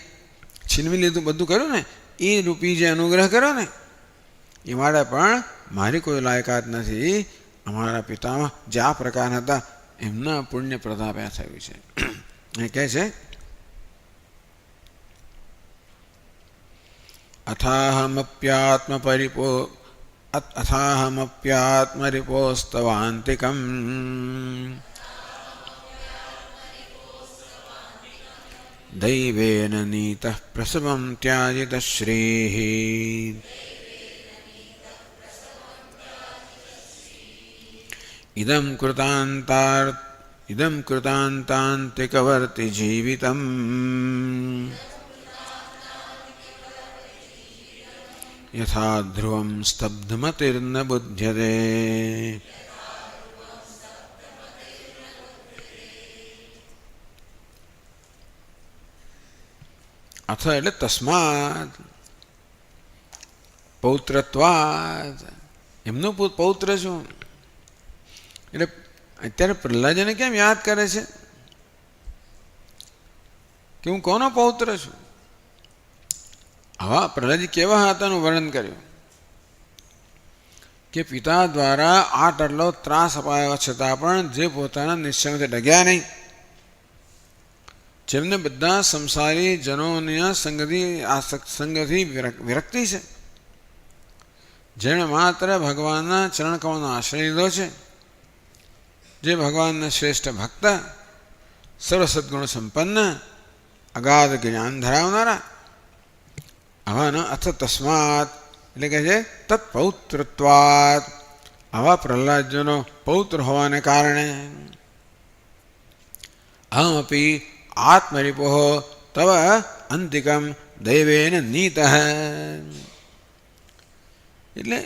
છીનવી લીધું, બધું કર્યું ને, એ રૂપી જે અનુગ્રહ કર્યો ને, એ માટે પણ મારી કોઈ લાયકાત નથી. અમારા પિતામાં જે આ પ્રકારના હતા એમના પુણ્ય પ્રતાપે થયું છે. એ કહે છે અથાહમપ્યાત્મરિપોસ્તવાંતિકમ દૈવેન નીતઃ પ્રસવમ ત્યાજિત શ્રીઃ ઇદં કૃતાંતાંતિકવર્તિ જીવિતમ યથા ધ્રુવમ સ્તબ્ધમતિર્ન બુધ્યતે. અથ એટલે તસ્માત, પૌત્રત્વાદ, એમનો પૌત્ર છું. એટલે અત્યારે પ્રહલાદને કેમ યાદ કરે છે કે હું કોનો પૌત્ર છું? આવા પ્રહલાદજી કેવા હતા એનું વર્ણન કર્યું કે પિતા દ્વારા આટલો ત્રાસ અપાયો છતાં પણ જે પોતાના નિશ્ચયમાંથી ડગ્યા નહીં, જેમને બધા સંસારી જનોની સંગથી વિરક્તિ છે, જેણે માત્ર ભગવાનના ચરણકમળનો આશ્રય લીધો છે, જે ભગવાનના શ્રેષ્ઠ ભક્ત, સર્વ સદ્ગુણ સંપન્ન, અગાધ જ્ઞાન ધરાવનારા, આવાના અથ તસ્માત એટલે કહે છે તત્પૌત્રત્વાત, આવા પ્રહલાદજીનો પૌત્ર હોવાને કારણે અહમપી આત્મરિપોઃ તવ અંતિકમ દૈવેન નીતઃ. એટલે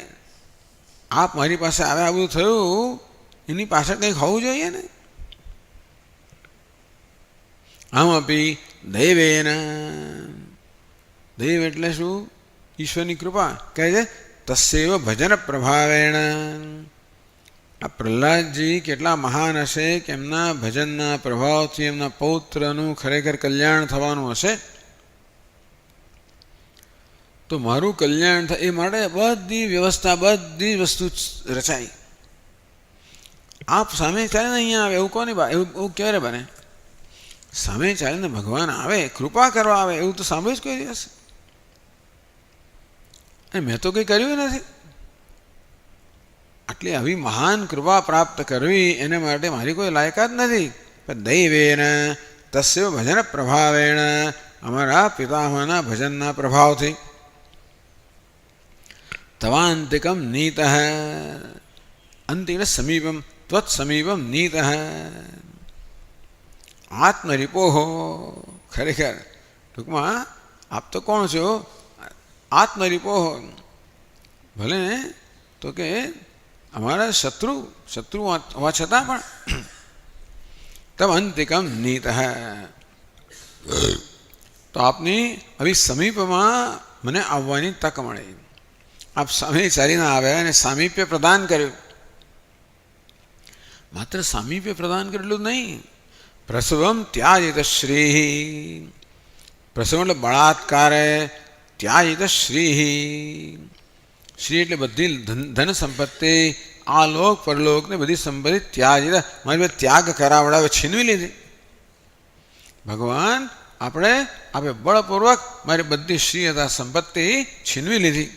આપ મારી પાસે આવ્યા, બધું થયું, એની પાછળ કંઈક હોવું જોઈએ ને. અહમપી દૈવેન, દૈવ એટલે શું? ઈશ્વરની કૃપા. કહે છે તસ્યૈવ ભજન પ્રભાવેણ. આ પ્રહલાદજી કેટલા મહાન હશે કે એમના ભજનના પ્રભાવથી એમના પૌત્રનું ખરેખર કલ્યાણ થવાનું હશે. તો મારું કલ્યાણ થાય એ માટે બધી વ્યવસ્થા, બધી વસ્તુ રચાઈ. આપ સામે ચાલીને અહીંયા આવે એવું કોની એવું ક્યારે બને? સામે ચાલીને ભગવાન આવે, કૃપા કરવા આવે, એવું તો સાંભળ્યું જ કોઈ દિવસ? મેં તો કંઈ કર્યું નથી. આટલી આવી મહાન કૃપા પ્રાપ્ત કરવી એને માટે મારી કોઈ લાયકાત નથી. પણ દૈવેન તસ્ય ભજન પ્રભાવેણ, અમારા પિતામહના ભજનના પ્રભાવથી તવાંતિકમ નીતઃ, અંતિક સમીપમ, ત્વત સમીપમ નીતઃ આત્મરિપોઃ. ખરેખર ટૂંકમાં આપ તો કોણ છો? આત્મરિપોઃ. ભલે તો કે અમારા શત્રુ હોવા છતાં પણ તમ અંતિકમ નીતઃ, તો આપની આવી સમીપમાં મને આવવાની તક મળે. આપ સામે ચાલીને આવ્યા અને સામીપ્ય પ્રદાન કર્યું. માત્ર સામીપ્ય પ્રદાન કરેલું નહીં, પ્રસવમ ત્યાજિત શ્રીઃ. પ્રસવ એટલે બળાત્કારે, ત્યાજિત શ્રીઃ. શ્રી એટલે બધી ધન સંપત્તિ, આ લોક પરલોક ને બધી સંપત્તિ ત્યાજિત, મારી ત્યાગ કરાવડાવે, છીનવી લીધી. ભગવાન આપે બળપૂર્વક મારી બધી શ્રી હતા સંપત્તિ છીનવી લીધી.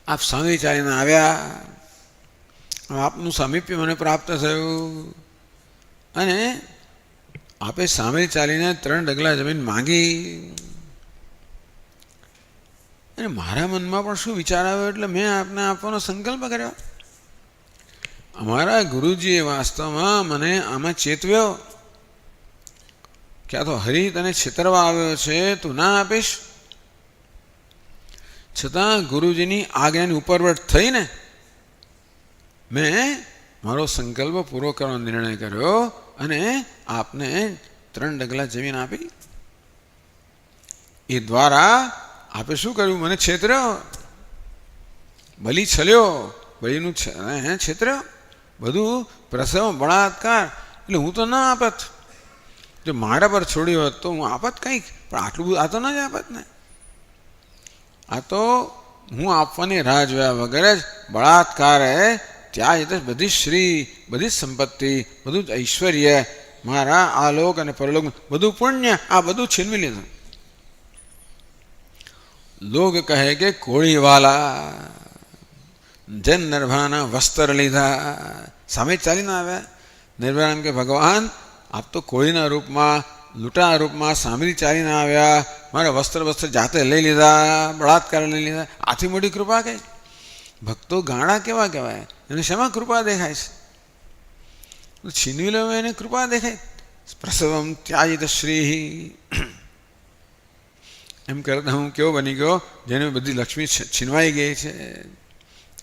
આપ સામે ચાલીને આવ્યા, આપનું સામીપ્ય મને પ્રાપ્ત થયું, અને આપે સામે ચાલીને 3 ડગલા જમીન માંગી, અને મારા મનમાં પણ શું વિચાર આવ્યો એટલે મેં આપને આપવાનો સંકલ્પ કર્યો. અમારા ગુરુજીએ વાસ્તવમાં મને આમાં ચેતવ્યો કે આ તો હરિ તને છેતરવા આવ્યો છે, તું ના આપીશ. છતાં ગુરુજીની આજ્ઞાની ઉપરવટ થઈને મેં મારો સંકલ્પ પૂરો કરવાનો નિર્ણય કર્યો અને આપને 3 ડગલા જમીન આપી. એ દ્વારા આપે શું કર્યું? મને છેતર્યો, બલી છલ્યો, બલીનું છેતર્યો, બધું પ્રસવ બળાત્કાર. એટલે હું તો ના આપત, જો મારા પર છોડ્યો હોત તો હું આપત કંઈક, પણ આટલું બધું આ તો ના જ આપત ને. આ તો હું આપવાની રાહ જોયા વગર જ બળાત્કારે ત્યાં બધી શ્રી, બધી સંપત્તિ, બધું જ ઐશ્વર્ય, મારા આલોક અને પરલોક, બધું પુણ્ય, આ બધું છીનવી લીધું. લોગ કહે કે કોળીવાલા, જન નિર્ભયાના વસ્ત્ર લીધા. સામે ચાલીને આવ્યા. નિર્ભયા એમ કે ભગવાન આપ તો કોળીના રૂપમાં, લૂંટા રૂપમાં સામેથી ચાલીને આવ્યા, મારા વસ્ત્ર જાતે લઈ લીધા, બળાત્કાર લઈ લીધા. આથી મોટી કૃપા કઈ? ભક્તો ગાણા કેવા કહેવાય? એને શેમાં કૃપા દેખાય છે? છીનવી લો એને કૃપા દેખાય. પ્રસવમ ત્યાજિત શ્રી એમ કરતા હું કેવો બની ગયો જેને બધી લક્ષ્મી છીનવાઈ ગઈ છે.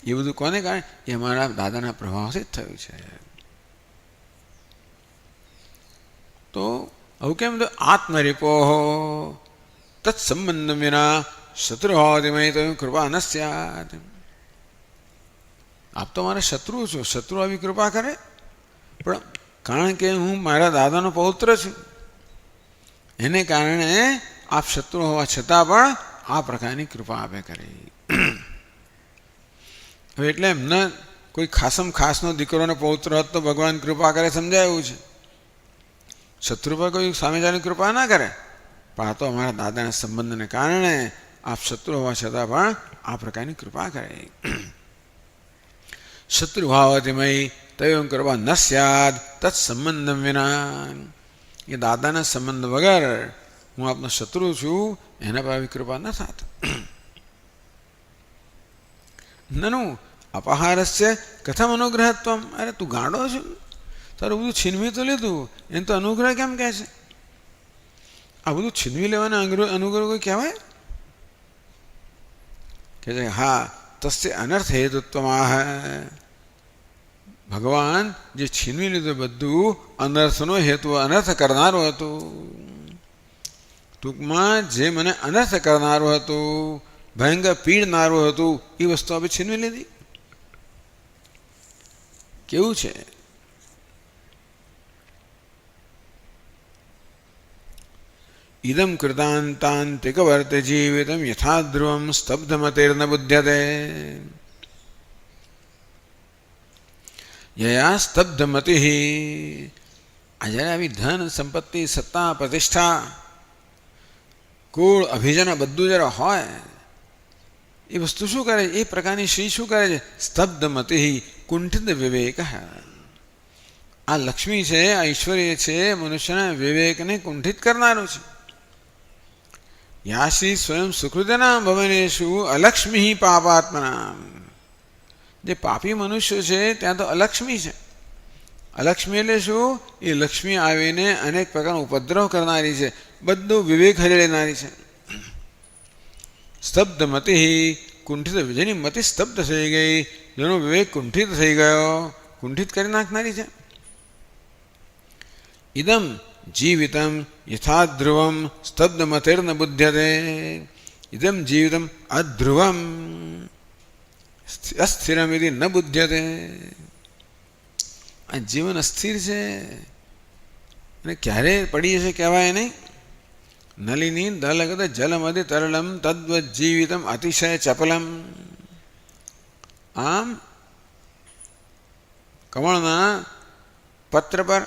એ બધું કોને કારણે? એ અમારા દાદાના પ્રભાવથી જ થયું છે. તો આવું કેમ? તો આત્મરીપો તત્સંબંધ વિના શત્રુભાવતિમય તો કૃપા ન સ્યાત. આપ તો મારા શત્રુ છો, શત્રુ આવી કૃપા કરે? પણ કારણ કે હું મારા દાદાનો પૌત્ર છું એને કારણે આપ શત્રુ હોવા છતાં પણ આ પ્રકારની કૃપા આપે કરી. હવે એટલે એમને કોઈ ખાસમ ખાસનો દીકરોનો પૌત્ર હોત તો ભગવાન કૃપા કરે સમજાય એવું છે. શત્રુ પર કોઈ સામેજાની કૃપા ના કરે, પણ આ તો અમારા દાદાના સંબંધને કારણે આપ શત્રુ હોવા છતાં પણ આ પ્રકારની કૃપા કરે. શત્રુભાવતિમય તયો કૃપા ન સ્યાદ તત્સંબંધ વિના. એ દાદાના સંબંધ વગર હું આપનો શત્રુ છું, એના પર આવી કૃપા ન થાત. નનુ અપહારસ્ય કથમ અનુગ્રહત્વમ. અરે તું ગાંડો છું, તારું બધું છીનવી તો લીધું, એને તો અનુગ્રહ કેમ કહે છે? આ બધું છીનવી લેવાના અનુગ્રહ કોઈ કહેવાય? કે છે હા તસ્ય અનર્થ હેતુત્વમાં. ભગવાન જે છીનવી લીધું બધું અનર્થનો હેતુ, અનર્થ કરનારું હતું. ટૂંકમાં જે મને અનર્થ કરનારું હતું, ભયંકર પીડનારું હતું, એ વસ્તુ આપણે છીનવી લીધી. કેવું છે? ઇદમ કૃતાંતાંતિક વર્ત જીવિતમ યથા ધ્રુવમ સ્તબ્ધમતિર્ન બુધ્યતે. યયા સ્તબ્ધમતિ. આ જ્યારે આવી ધન સંપત્તિ, સત્તા, પ્રતિષ્ઠા, કુળ, અભિજન બધું જ્યારે હોય, એ વસ્તુ શું કરે? એ પ્રકારની શ્રી શું કરે છે? સ્તબ્ધમતિ કુંઠિત વિવેક. આ લક્ષ્મી છે, આ ઐશ્વર્ય છે, મનુષ્યના વિવેકને કુંઠિત કરનારું છે. યા શ્રી સ્વયં સુકૃતના ભવનેશુ અલક્ષ્મી પાપાત્મના. જે પાપી મનુષ્ય છે ત્યાં તો અલક્ષ્મી છે. અલક્ષ્મી એટલે શું? એ લક્ષ્મી આવીને અનેક પ્રકારનો ઉપદ્રવ કરનારી છે, બધું વિવેક હરી લેનારી છે. સ્તબ્ધ મતિ કુંઠિત, જેની મતિ સ્તબ્ધ થઈ ગઈ, જેનો વિવેક કુંઠિત થઈ ગયો, કુંઠિત કરી નાખનારી છે. ઇદમ જીવિતમ યથા ધ્રુવમ સ્તબ્ધ મતિર્ન બુધ્યતે. ઇદમ જીવિતમ અધ્રુવમ અસ્થિરમ ઇતિ ન બુધ્યતે. આ જીવન અસ્થિર છે અને ક્યારે પડી જશે કહેવાય નહીં. નલિની દલગત જલમધિ તરલમ તદ્વત જીવિતમ અતિશય ચપલમ. આમ કમળના પત્ર પર,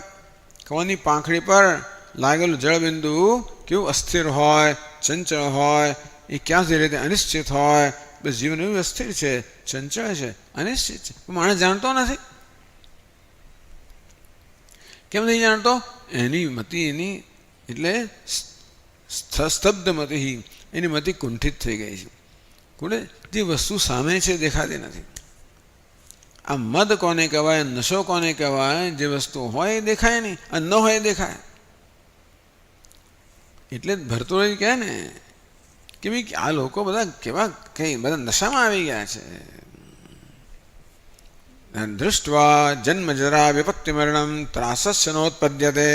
કમળની પાંખડી પર લાગેલું જળબિંદુ કેવું અસ્થિર હોય, ચંચળ હોય, એ ક્યાં સુધી રીતે અનિશ્ચિત હોય. બસ જીવન એવું અસ્થિર છે, ચંચળ છે, અનિશ્ચિત છે. માણસ જાણતો નથી. કેમ નથી જાણતો? એની મતિ, એની એટલે સ્તબ્ધ મતિ, એની મતિ કુંઠિત થઈ ગઈ છે. પૂરે જે વસ્તુ સામે છે દેખાતી નથી. આ મદ કોને કહેવાય, નશો કોને કહેવાય? જે વસ્તુ હોય એ દેખાય નહીં અને ન હોય એ દેખાય. એટલે જ ભરતોળી કહે ને કે ભાઈ આ લોકો બધા કેવા કઈ બધા નશામાં આવી ગયા છે. દૃષ્ટવા જન્મ જરા વિપત્તિ મરણમ ત્રાસસ્ય નોત્પદ્યતે.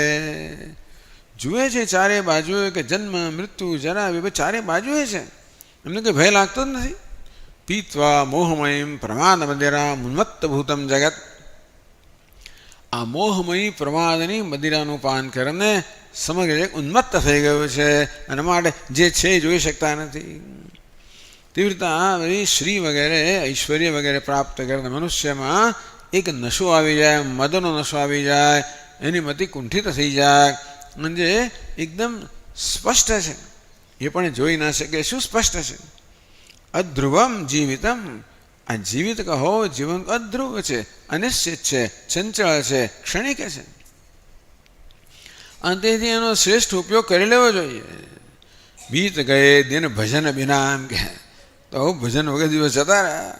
જુએ છે ચારે બાજુએ કે જન્મ મૃત્યુ જરા વિપત્તિ ચારે બાજુએ છે, એમને કંઈ ભય લાગતો જ નથી. પીત્વા મોહમયીમ પ્રમાદ મદિરા ઉન્મત્તભૂતમ જગત. આ મોહમયી પ્રમાદની મદિરાનું પાન કરીને સમગ્ર એક ઉન્મત્ત થઈ ગયું છે અને માટે જે છે એ જોઈ શકતા નથી. તેવી રીતે આ બધી શ્રી વગેરે ઐશ્વર્ય વગેરે પ્રાપ્ત કરતા મનુષ્યમાં એક નશો આવી જાય, મદનો નશો આવી જાય, એની મતિ કુંઠિત થઈ જાય અને જે એકદમ સ્પષ્ટ છે એ પણ જોઈ ના શકે. શું સ્પષ્ટ છે? અધ્રુવમ જીવિતમ. આ જીવિત કહો, જીવન અધ્રુવ છે, અનિશ્ચિત છે, ચંચળ છે, ક્ષણિક છે. અને તેથી એનો શ્રેષ્ઠ ઉપયોગ કરી લેવો જોઈએ. બીત ગયે દિન ભજન બિના એમ કે તો ભજન વગર દિવસ જતા રહ્યા.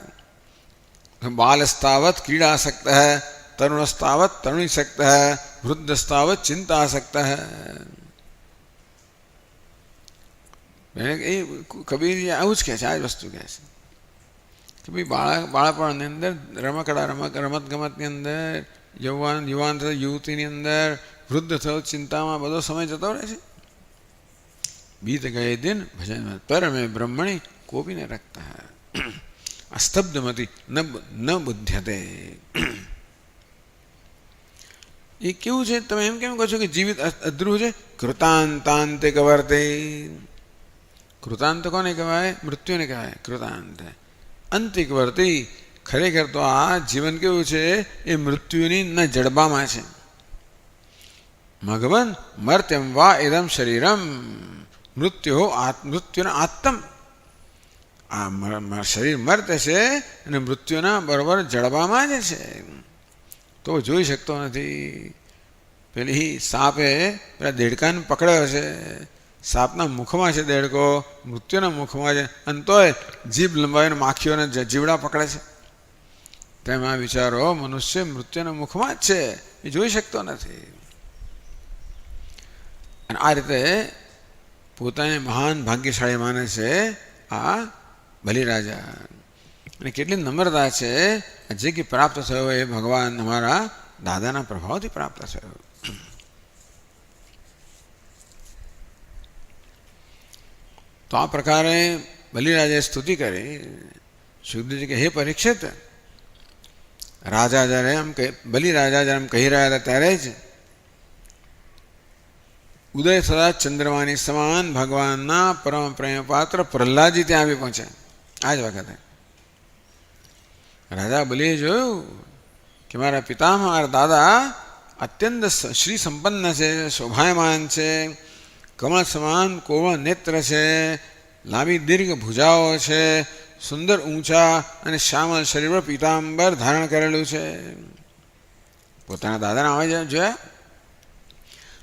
બાલસ્તાવત ક્રીડાસક્ત હૈ, તરુણસ્તાવત તરુણીસક્ત હૈ, વૃદ્ધસ્તાવત ચિંતાસક્ત હૈ. એ કબીર આવું જ કહે છે, આ જ વસ્તુ કહે છે કે ભાઈ બાળપણની અંદર રમત ગમતની અંદર, યુવાન થયો યુવતીની અંદર, વૃદ્ધ થયો ચિંતામાં બધો સમય જતો રહે છે. બીત ગયે દિન ભજન પરમે બ્રહ્મણી કોપીને રખતા અસ્તબ્ધમતી ન બુદ્ધ્યતે. એ કેવું છે? તમે એમ કેમ કહો છો કે જીવિત અધ્રુવ છે? કૃતાંતાંતે કવર્તે. કૃતાંત કોને કહેવાય? મૃત્યુને કહેવાય કૃતાંત. અંતિક વર્તી. ખરેખર તો આ જીવન કેવું છે? એ મૃત્યુની ન જડબામાં છે. મઘવન મર્ત્યમ વા ઇદમ શરીરમ મૃત્યુના આત્મ. આ શરીર મર્ત છે અને મૃત્યુના બરોબર જડબામાં જ છે, તો જોઈ શકતો નથી. પેલી સાપે પેલા દેડકાને પકડ્યો છે, સાપના મુખમાં છે દેડકો, મૃત્યુના મુખમાં છે, અને તોય જીભ લંબાવીને માખીઓને જીવડા પકડે છે. તેમાં વિચારો મનુષ્ય મૃત્યુના મુખમાં જ છે, એ જોઈ શકતો નથી. અને આ રીતે પોતાને મહાન ભાગ્યશાળી માને છે આ બલિરાજા. અને કેટલી નમ્રતા છે! જે કે પ્રાપ્ત થયો એ ભગવાન અમારા દાદાના પ્રભાવથી પ્રાપ્ત થયો. તો આ પ્રકારે બલિરાજાએ સ્તુતિ કરી. સુખદેવજી કે હે પરીક્ષિત, રાજા જ્યારે એમ કે બલિરાજા જ્યારે એમ કહી રહ્યા હતા ત્યારે જ ઉદય થતા ચંદ્રમાની સમાન ભગવાનના પરમ પ્રેમ પાત્ર પ્રહલાદજી ત્યાં આવી પહોંચ્યા. આ જ વખતે રાજા બલિએ જોયું કે મારા પિતામહ, મારા દાદા અત્યંત શ્રી સંપન્ન છે, શોભાયમાન છે, કમળ સમાન કોમળ નેત્ર છે, લાંબી દીર્ઘ ભુજાઓ છે, સુંદર ઊંચા અને શ્યામળ શરીર પર પીતાંબર ધારણ કરેલું છે. પોતાના દાદાના આવે જોયા.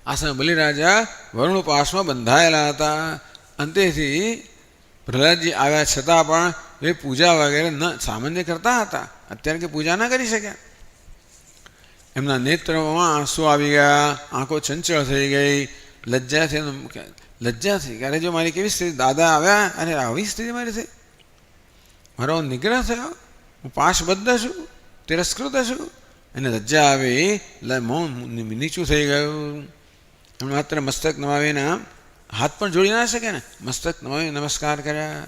આ સમયે બલિરાજા વરુણ ઉપાસમાં બંધાયેલા હતા. અંતેથી પ્રહલાદજી આવ્યા છતાં પણ એ પૂજા વગેરે ન સામાન્ય કરતા હતા. અત્યારે કે પૂજા ના કરી શક્યા. એમના નેત્રોમાં આંસુ આવી ગયા, આંખો ચંચળ થઈ ગઈ, લજ્જા થઈ. ક્યારે જો મારી કેવી સ્થિતિ, દાદા આવ્યા અને આવી સ્થિતિ મારી થઈ, મારો નિગ્રહ થયો, હું પાશબદ્ધ છું, તિરસ્કૃત છું, અને લજ્જા આવી, મૌન નીચું થઈ ગયું. એમણે માત્ર મસ્તક નમાવીને હાથ પણ જોડી ના શકે ને, મસ્તક નમાવી નમસ્કાર કર્યા.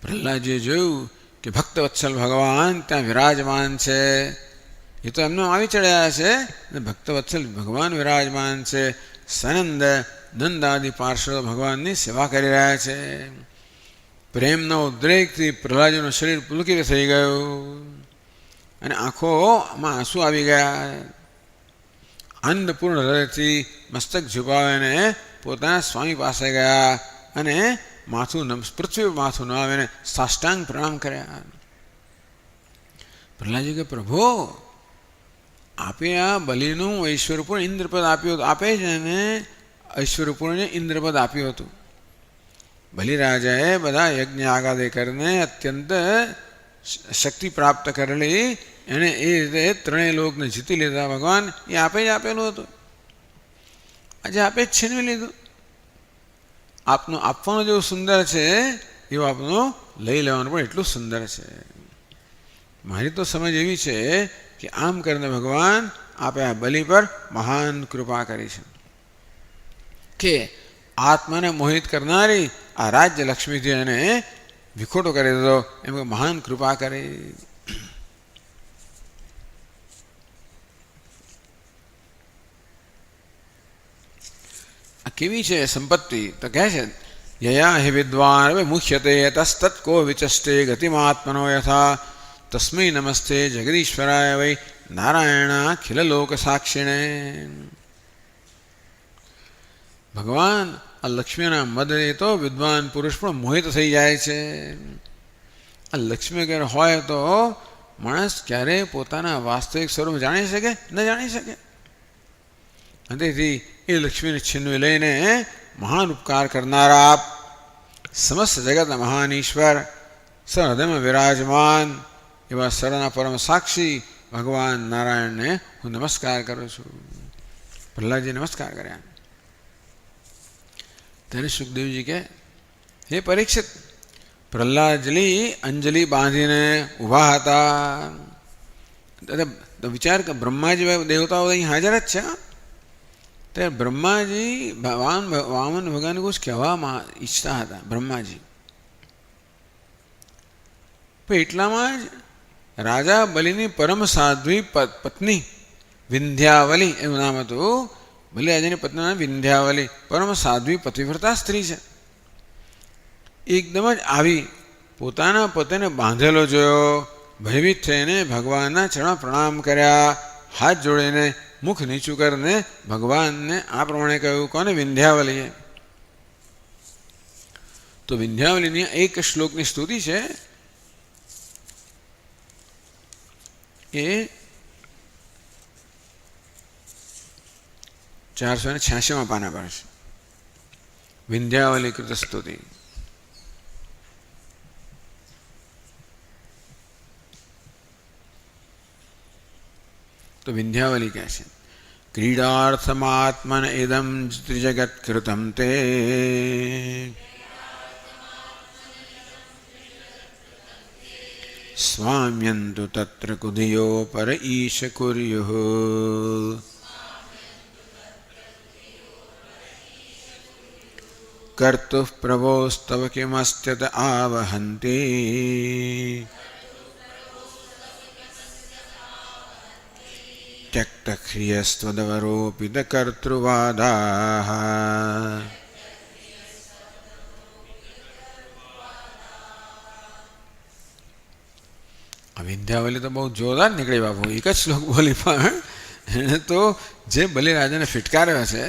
પ્રહલાદજીએ જોયું કે ભક્તવત્સલ ભગવાન ત્યાં વિરાજમાન છે. એ તો એમને આવી ચડ્યા છે, ભક્તવત્સલ ભગવાન વિરાજમાન છે. સનંદ નંદાદિ પાર્ષદો ભગવાનની સેવા કરી રહ્યા છે. પ્રેમના ઉદ્રેકથી પ્રહલાદજીનું શરીર પુલકિત થઈ ગયું અને આંખોમાં આંસુ આવી ગયા. આનંદપૂર્ણ હૃદયથી મસ્તક ઝુકાવીને પોતાના સ્વામી પાસે ગયા અને પૃથ્વી માથું નવાવીને સાષ્ટાંગ પ્રણામ કર્યા. પ્રહલાદજી કે પ્રભુ, આપે આ બલિનું ઐશ્વર્યપૂર્ણ ઇન્દ્રપદ આપ્યું હતું. આપે જ એને ઐશ્વર્યપૂર્ણ ઇન્દ્રપદ આપ્યું હતું. બલિરાજાએ બધા યજ્ઞ આગાદે કરીને અત્યંત શક્તિ પ્રાપ્ત કરેલી, એણે એ રીતે ત્રણેય લોકને જીતી લીધા. ભગવાન એ આપે જ આપેલું હતું, આજે આપે જ છીનવી લીધું. આપનું આપવાનું જેવું સુંદર છે એવું આપનું લઈ લેવાનું પણ એટલું સુંદર છે. મારી તો સમજ એવી છે કે આમ કરીને ભગવાન આપે આ બલિ પર મહાન કૃપા કરી છે કે આત્માને મોહિત કરનારી આ રાજ્ય લક્ષ્મીથી એને વિખોટો કરી દીધો, એમ કે મહાન કૃપા કરી. આ કેવી છે સંપત્તિ? તો કહે છે યયા હિ વિદ્વાન મુખ્યતે તસ્તત્કો વિચષ્ટે ગતિમાત્મનો યથા તસ્મૈ નમસ્તે જગદીશ્વરાય વૈ નારાયણાખિલ લોક સાક્ષિણે. ભગવાન આ લક્ષ્મીના મદને તો વિદ્વાન પુરુષ પણ મોહિત થઈ જાય છે. આ લક્ષ્મી અગર હોય તો માણસ ક્યારેય પોતાના વાસ્તવિક સ્વરૂપ જાણી શકે? ન જાણી શકે. અને તેથી એ લક્ષ્મીને છીનવી લઈને મહાન ઉપકાર કરનારા આપ, સમસ્ત જગતના મહાન ઈશ્વર, સહૃદયમાં વિરાજમાન એવા સર્વના પરમ સાક્ષી ભગવાન નારાયણને હું નમસ્કાર કરું છું. પ્રહલાદજી નમસ્કાર કર્યા. ત્યારે સુખદેવજી કે હે પરીક્ષિત, પ્રહલાદજી અંજલિ બાંધીને ઊભા હતા. વિચાર કે બ્રહ્માજી દેવતાઓ અહીં હાજર જ છે. ત્યારે બ્રહ્માજી વામન ભગવાનને કુછ કહેવા ઈચ્છતા હતા. બ્રહ્માજી પણ એટલામાં જ રાજા બલિની પરમ સાધ્વી પત્ની વિંધ્યાવલી એનું નામ હતું. બલિરાજાની પત્નીનું નામ વિંધ્યાવલી, પરમ સાધ્વી પતિવ્રતા સ્ત્રી છે. એકદમ જ આવી પોતાના પતિને બાંધેલો જોયો, ભયભીત થઈને ભગવાનના ચરણમાં પ્રણામ કર્યા, હાથ જોડીને મુખ નીચું કરીને ભગવાનને આ પ્રમાણે કહ્યું. કોને? વિંધ્યાવલીએ. તો વિંધ્યાવલીની એક શ્લોકની સ્તુતિ છે એ 486 પાના પર છે. વિંધ્યાવલી કૃત સ્તુતિ. તો વિંધ્યાવલી કહે છે ક્રીડાર્થમાત્મન ઇદમ ત્રિજગત કૃતમ તે સ્વામ્યંતુ તત્ર કુધિયો પર ઈશ કુર્યુઃ. કર્તુઃ પ્રભોસ્તવ કિમસ્ત્યત આવહન્તિ ત્યક્તક્રિયસ્ત્વદવરોપિત કર્તૃવાદાઃ. વિંધ્યાવલી તો બહુ જોરદાર નીકળી બાપુ. એક જ શ્લોક બોલી પણ એને તો જે બલિરાજાને ફિટકાર્યો છે.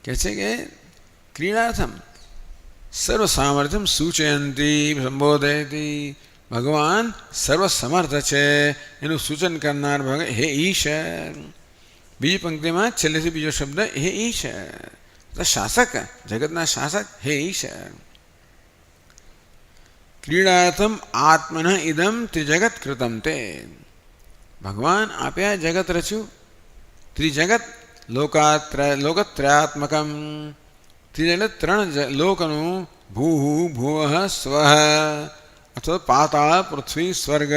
કહે છે કે ક્રીડાર્થમ સર્વ સામર્થ્યમ સૂચયંતી સંબોધયતી. ભગવાન સર્વસમર્થ છે એનું સૂચન કરનાર હે ઈશ્વર. બીજી પંક્તિમાં છેલ્લેથી બીજો શબ્દ હે ઈશ્વર, શાસક, જગતના શાસક હે ઈશ્વર. ક્રીડાર્થમ આત્મન ઇદમ ત્રિજગત કૃતમ તે. ભગવાન આપ્યા જગત રચ્યું. ત્રિજગત લોકત્રયાત્મકમ. ત્રિજગત ત્રણ લોકનું ભૂ ભુવઃ સ્વઃ અથવા પાતાળ પૃથ્વી સ્વર્ગ,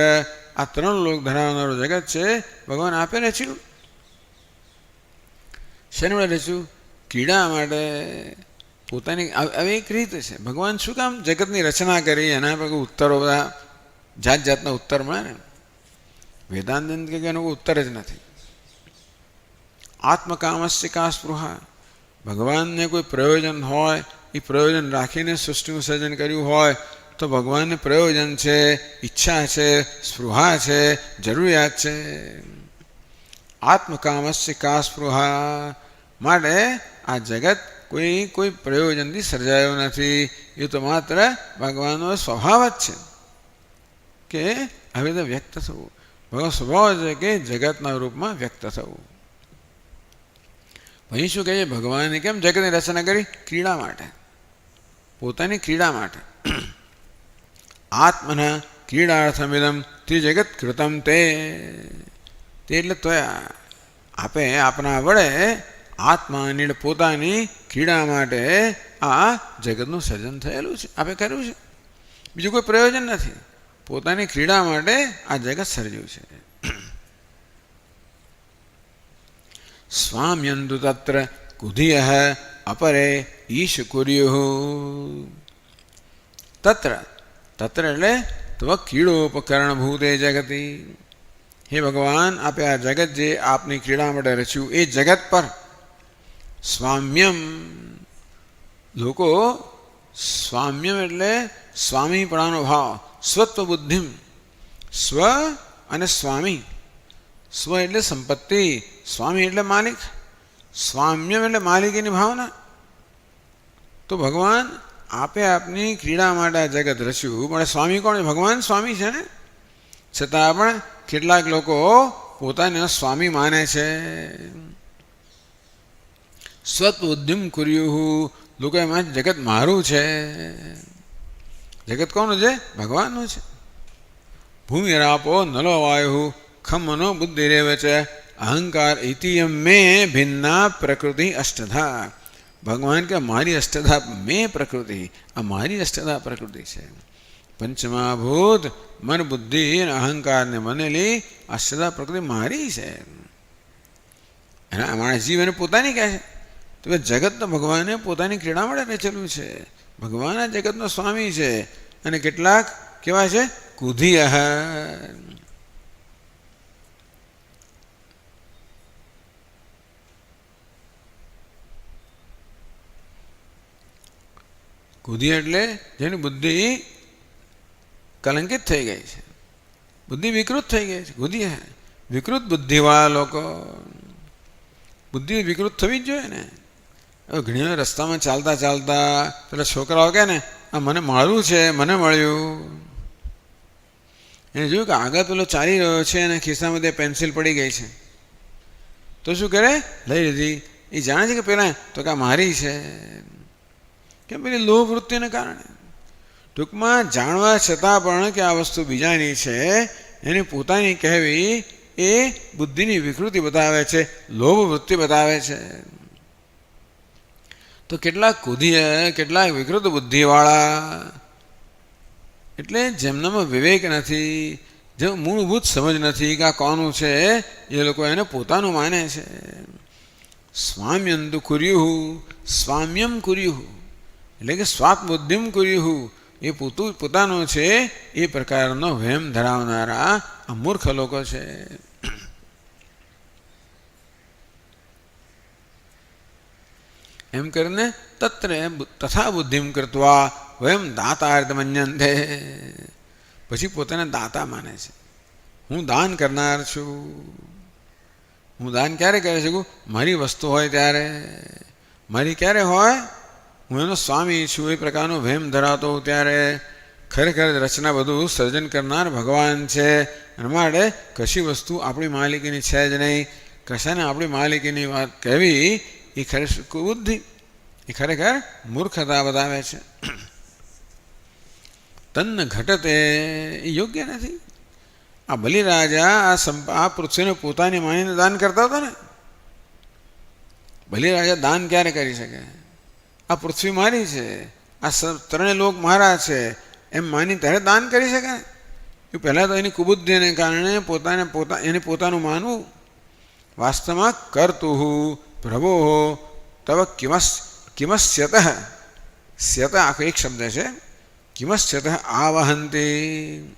આ ત્રણ લોક ધરાવનારું જગત છે. ભગવાન આપે રચ્યું. શેના માટે રચ્યું? કીડા માટે. પોતાની આવી એક રીત છે. ભગવાન શું કામ જગતની રચના કરી? એના પર ઉત્તરો બધા જાત જાતના ઉત્તર મળે ને. વેદાંત કે એનો ઉત્તર જ નથી. આત્મકામસ્ય કા સ્પૃહા. ભગવાનને કોઈ પ્રયોજન હોય, એ પ્રયોજન રાખીને સૃષ્ટિનું સર્જન કર્યું હોય તો ભગવાનને પ્રયોજન છે, ઈચ્છા છે, સ્પૃહા છે, જરૂરિયાત છે. આત્મકામસ્ય કા સ્પૃહા. માટે આ જગત કોઈ પ્રયોજનથી સર્જાયો નથી. એ તો માત્ર ભગવાનનો સ્વભાવ જ છે કે આવી રીતે વ્યક્ત થવું. ભગવાન સ્વભાવ છે કે જગતના રૂપમાં વ્યક્ત થવું. પછી શું કહે છે, ભગવાને કેમ જગતની રચના કરી? ક્રીડા માટે, પોતાની ક્રીડા માટે. આત્મના ક્રીડાર્થમિદમ ત્રિજગત કૃતમ તે એટલે તો આપે આપણા વડે આત્માની પોતાની ક્રીડા માટે આ જગતનું સર્જન થયેલું છે, આપે કર્યું છે. બીજું કોઈ પ્રયોજન નથી, પોતાની ક્રીડા માટે આ જગત સર્જ્યું છે. સ્વામ્યંતુ તત્ર કુધિયઃ અપરે ઈશ કુર્યુઃ. તત્ર એટલે તવ ક્રીડોપકરણભૂતે જગતિ. હે ભગવાન, આપે આ જગત જે આપની ક્રીડા માટે રચ્યું એ જગત પર સ્વામ્યમ, લોકો સ્વામ્યમ એટલે સ્વામીપણાનો ભાવ, સ્વત્વ બુદ્ધિમ, સ્વ અને સ્વામી. સ્વ એટલે સંપત્તિ, સ્વામી એટલે માલિક, સ્વામ્યમ એટલે માલિકીની ભાવના. તો ભગવાન આપે આપની ક્રીડા માટે આ જગત રચ્યું, પણ સ્વામી કોણ? ભગવાન સ્વામી છે ને, છતાં પણ કેટલાક લોકો પોતાને સ્વામી માને છે. સ્વતબુદ્ધિમ કુર્યુઃ, લોકો એમાં જગત મારું છે. જગત કોનું છે? ભગવાનનું છે. ભૂમિરાપો નલો વાયુ ખમ મનો બુદ્ધિરેવ છે અહંકાર ઇતિયમ મેં ભિન્ના પ્રકૃતિ અષ્ટધા. ભગવાન કે મારી અષ્ટધા મેં પ્રકૃતિ, આ મારી અષ્ટધા પ્રકૃતિ છે. પંચમહાભૂત મન બુદ્ધિ અને અહંકારને બનેલી અષ્ટધા પ્રકૃતિ મારી છે. એના માણસ જીવ એને પોતાની કહે છે. તો જગત તો ભગવાને પોતાની ક્રીડા માટે રચેલું છે. ભગવાન આ જગતનો સ્વામી છે. અને કેટલાક કેવા છે? કુધિયઃ. કુધિ એટલે જેની બુદ્ધિ કલંકિત થઈ ગઈ છે, બુદ્ધિ વિકૃત થઈ ગઈ છે. કુધિ હે વિકૃત બુદ્ધિવાળા લોકો. બુદ્ધિ વિકૃત થવી જ જોઈએ ને. ઘણી વાર રસ્તામાં ચાલતા ચાલતા પેલા છોકરાઓ કહે ને, આ મને મારું છે, મને મળ્યું. એને જોયું કે આગળ પેલો ચાલી રહ્યો છે અને ખિસ્સામાં તે પેન્સિલ પડી ગઈ છે, તો શું કરે? લઈ લીધી. એ જાણે છે કે પેલા તો કે આ મારી છે. કેમ? પેલી લોભ વૃત્તિને કારણે. ટૂંકમાં જાણવા છતાં પણ કે આ વસ્તુ બીજાની છે, એની પોતાની કહેવી એ બુદ્ધિની વિકૃતિ બતાવે છે, લોભ વૃત્તિ બતાવે છે. તો કેટલાક કુધિય, કેટલાક વિકૃત બુદ્ધિવાળા, એટલે જેમનામાં વિવેક નથી, જે મૂળભૂત સમજ નથી કે આ કોનું છે, એ લોકો એને પોતાનું માને છે. સ્વામ્યંતુ કુર્યુઃ, સ્વામ્યમ કુર્યુઃ એટલે કે સ્વાત બુદ્ધિમ કુર્યુઃ, એ પોતાનું છે એ પ્રકારનો વહેમ ધરાવનારા આ મૂર્ખ લોકો છે. એમ કરીને તત્ર તથા બુદ્ધિમ કૃત્વા વયમ દાતાર્થ મન્યંતે. પછી પોતાને દાતા માને છે. હું દાન કરનાર છું. હું દાન ક્યારે કરી શકું? મારી વસ્તુ હોય ત્યારે. મારી ક્યારે હોય? હું એનો સ્વામી છું, એ પ્રકારનો વહેમ ધરાવતો હોઉં ત્યારે. ખરેખર રચના બધું સર્જન કરનાર ભગવાન છે. એના માટે કશી વસ્તુ આપણી માલિકીની છે જ નહીં. કશાને આપણી માલિકીની વાત કહેવી એ ખરેખર કુબુદ્ધિ, એ ખરેખર મૂર્ખતા બતાવે છે. તન્ન ઘટતે, એ યોગ્ય નથી. આ બલિરાજા આ પૃથ્વીને પોતાની માનીને દાન કરતા હતા ને. બલિરાજા દાન ક્યારે કરી શકે? આ પૃથ્વી મારી છે, આ ત્રણેય લોક મારા છે એમ માની ત્યારે દાન કરી શકે. એ પહેલાં તો એની કુબુદ્ધિને કારણે એને પોતાનું માનવું. વાસ્તવમાં કર્તુઃ પ્રભો તવ કિમસ્યત, સ્યત આખો એક શબ્દ છે, કિમસ્યત આવહંતી.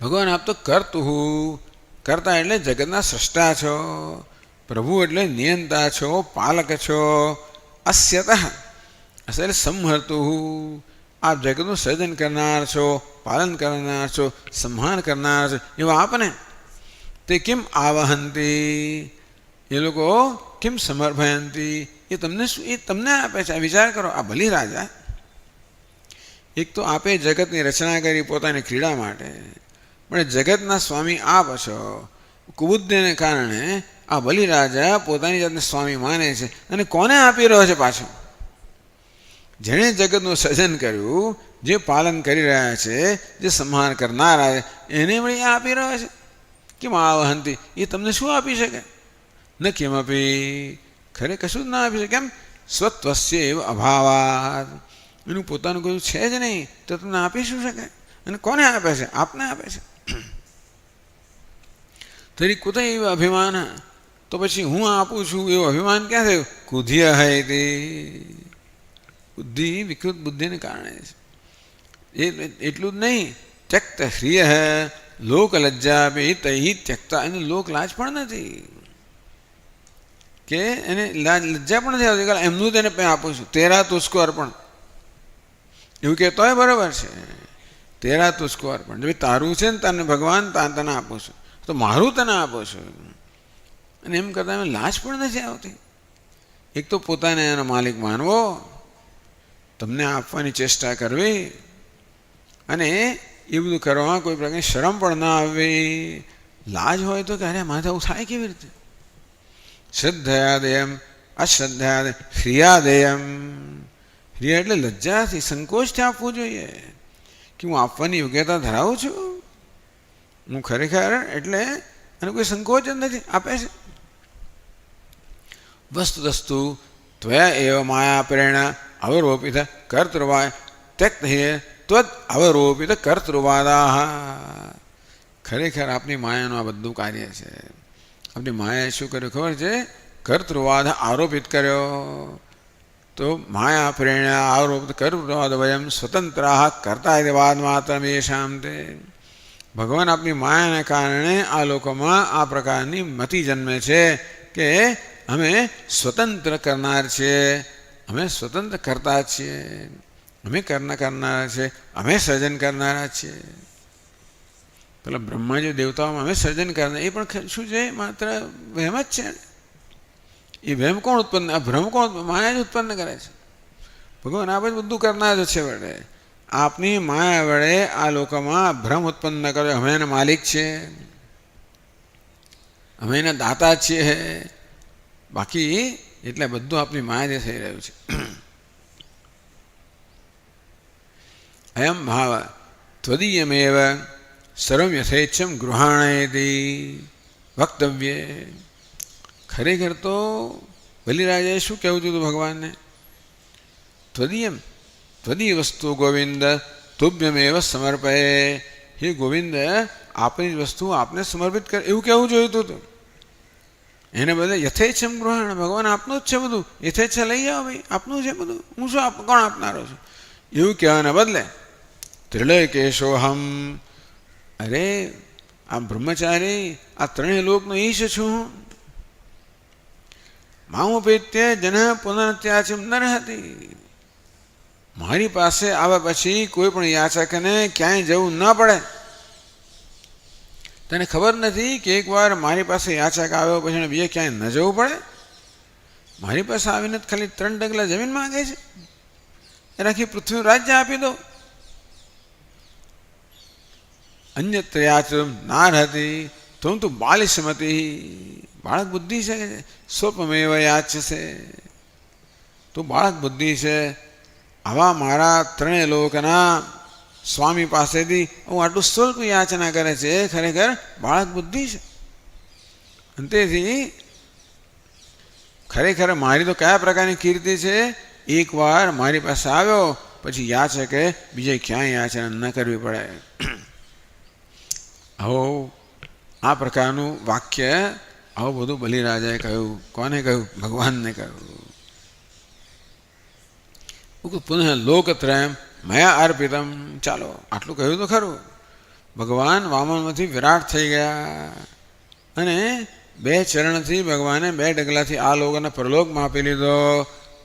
ભગવાન આપ તો કર્તુઃ, કરતા એટલે જગતના સ્રષ્ટા છો, પ્રભુ એટલે નિયંતા છો, પાલક છો. અસ્યત એટલે સંહર્તુઃ, આપ જગતનું સર્જન કરનાર છો, પાલન કરનાર છો, સંહાર કરનાર છો, એવા આપને. તે કેમ આવહંતી, એ લોકો કેમ સમર્પયંતી, એ તમને આપે છે. વિચાર કરો, આ બલિરાજા એક તો આપે જગતની રચના કરી પોતાની ક્રીડા માટે, પણ જગતના સ્વામી આપ છો. કુબુદ્ધિને કારણે આ બલિરાજા પોતાની જાતને સ્વામી માને છે અને કોને આપી રહ્યો છે પાછો? જેણે જગતનું સર્જન કર્યું, જે પાલન કરી રહ્યા છે, જે સંહાર કરનારા છે, એને વળી આપી રહ્યો છે. કેમ આવહંતી? એ તમને શું આપી શકે? ન કેમ આપી, ખરે કશું જ ના આપી શકે. કેમ? સ્વત્વસ્ય એવ અભાવાત, એનું પોતાનું કોઈ છે જ નહીં તો તમને આપી શું શકે? અને કોને આપે છે? આપને આપે છે. તરી કુતે એવ અભિમાન, તો પછી હું આપું છું એવું અભિમાન ક્યાં થયું? કુધિય હૈ તે, બુદ્ધિ વિકૃત બુદ્ધિને કારણે છે. એટલું જ નહીં, ત્યક્ત શ્રિય લોક લજ્જા બી તહી ત્યક્તા, એને લોક લાજ પણ નથી, કે એને લજ્જા પણ નથી આવતી. એમનું તેને આપું છું, તેરા તુસ્કો અર્પણ, એવું કહેતો હોય બરાબર છે. તેરા તુસ્કો અર્પણ, જો તારું છે ને તને ભગવાન તને આપું છું, તો મારું તને આપું છું. અને એમ કરતાં એમ લાજ પણ નથી આવતી. એક તો પોતાને એનો માલિક માનવો, તમને આપવાની ચેષ્ટા કરવી, અને એ બધું કરવામાં કોઈ પ્રકારની શરમ પણ ના આવવી. લાજ હોય તો કે અરે માથે આવું થાય કેવી રીતે? શ્રદ્ધયાદેયમ અશ્રદ્ધયાદે શ્રિયાદેયમ, શ્રિયા એટલે લજ્જાથી સંકોચથી આપવું જોઈએ કે હું આપવાની યોગ્યતા ધરાવું છું, હું ખરેખર એટલે અને કોઈ સંકોચ જ નથી, આપે છે. વસ્તુતસ્તુ ત્વયા એવ માયા પ્રેરણા અવરોપિત કર્તૃવાય ત્યક્ત ત્વદ અવરોપિત કર્તૃવાદાહ, ખરેખર આપની માયાનું આ બધું કાર્ય છે. આપની માયાએ શું કર્યું ખબર છે? કર્તૃવાદ આરોપિત કર્યો. તો માયા પ્રેરણા આરોપિત કર્તૃવાદ વયમ સ્વતંત્રા કરતા વાદ માત્ર મેશામ તે, ભગવાન આપની માયાને કારણે આ લોકોમાં આ પ્રકારની મતિ જન્મે છે કે અમે સ્વતંત્ર કરનાર છીએ, અમે સ્વતંત્ર કરતા છીએ, અમે કરનારા છીએ, અમે સર્જન કરનારા છીએ. પેલા બ્રહ્માજી દેવતાઓમાં અમે સર્જન કરનાર, એ પણ શું છે? માત્ર વહેમ જ છે. એ વહેમ કોણ ઉત્પન્ન, આ ભ્રમ કોણ? માયા જ ઉત્પન્ન કરે છે. ભગવાન આ બધું કરનાર જ છે વડે. આપની માયા વડે આ લોકોમાં ભ્રમ ઉત્પન્ન કર્યો, અમે એના માલિક છે, અમે એના દાતા છીએ. બાકી એટલે બધું આપની માયા જે થઈ રહ્યું છે. અયમ ભાવ ત્વદીયમેવ સર્વમ યથેચ્છમ ગૃહાણેતી વક્તવ્ય. ખરેખર તો બલિરાજાએ શું કહેવું હતું ભગવાનને? ત્વદીયમ, ત્વદીય વસ્તુ ગોવિંદ તુભ્યમેવ સમર્પયે, હે ગોવિંદ આપની વસ્તુ આપને સમર્પિત કરે, એવું કહેવું જોઈતું હતું. એને બદલે યથેચ્છમ ગૃહાણ, ભગવાન આપનું જ છે બધું, યથેચ્છા લઈ જાઓ ભાઈ, આપનું છે બધું, હું શું કોણ આપનારો છું, એવું કહેવાના બદલે ત્રિલોકેશોહમ, અરે આ બ્રહ્મચારી આ ત્રણેય લોકનો ઈશ છું. મામોપેત્ય જન પુનત્યાચમ ન હતી, મારી પાસે આવ્યા પછી કોઈ પણ યાચકને ક્યાંય જવું ન પડે. તને ખબર નથી કે એકવાર મારી પાસે યાચક આવ્યો પછી બીજે ક્યાંય ન જવું પડે? મારી પાસે આવીને ખાલી 3 ડગલા જમીન માંગે છે, એ આખી પૃથ્વીનું રાજ્ય આપી દો. અન્યત્ર યાચમ નાર હતી તું તું બાલિશમતી, બાળક બુદ્ધિ છે, સ્વપમેવ યાચશે, તું બાળક બુદ્ધિ છે. આવા મારા ત્રણેય લોકના સ્વામી પાસેથી હું આટલું સ્વલ્પ યાચના કરે છે, ખરેખર બાળક બુદ્ધિ છે. અને તેથી ખરેખર મારી તો કયા પ્રકારની કીર્તિ છે? એકવાર મારી પાસે આવ્યો પછી યાચકે બીજે ક્યાંય યાચના ન કરવી પડે. આવો આ પ્રકારનું વાક્ય આવું બધું બલિરાજાએ કહ્યું. કોને કહ્યું? ભગવાનને કહ્યું. પુનઃ લોકત્રયમ મયા અર્પિતમ, ચાલો આટલું કહ્યું તો ખરું. ભગવાન વામનમાંથી વિરાટ થઈ ગયા અને 2 ચરણથી ભગવાને 2 ડગલાથી આ લોકોને પરલોક માપી લીધો,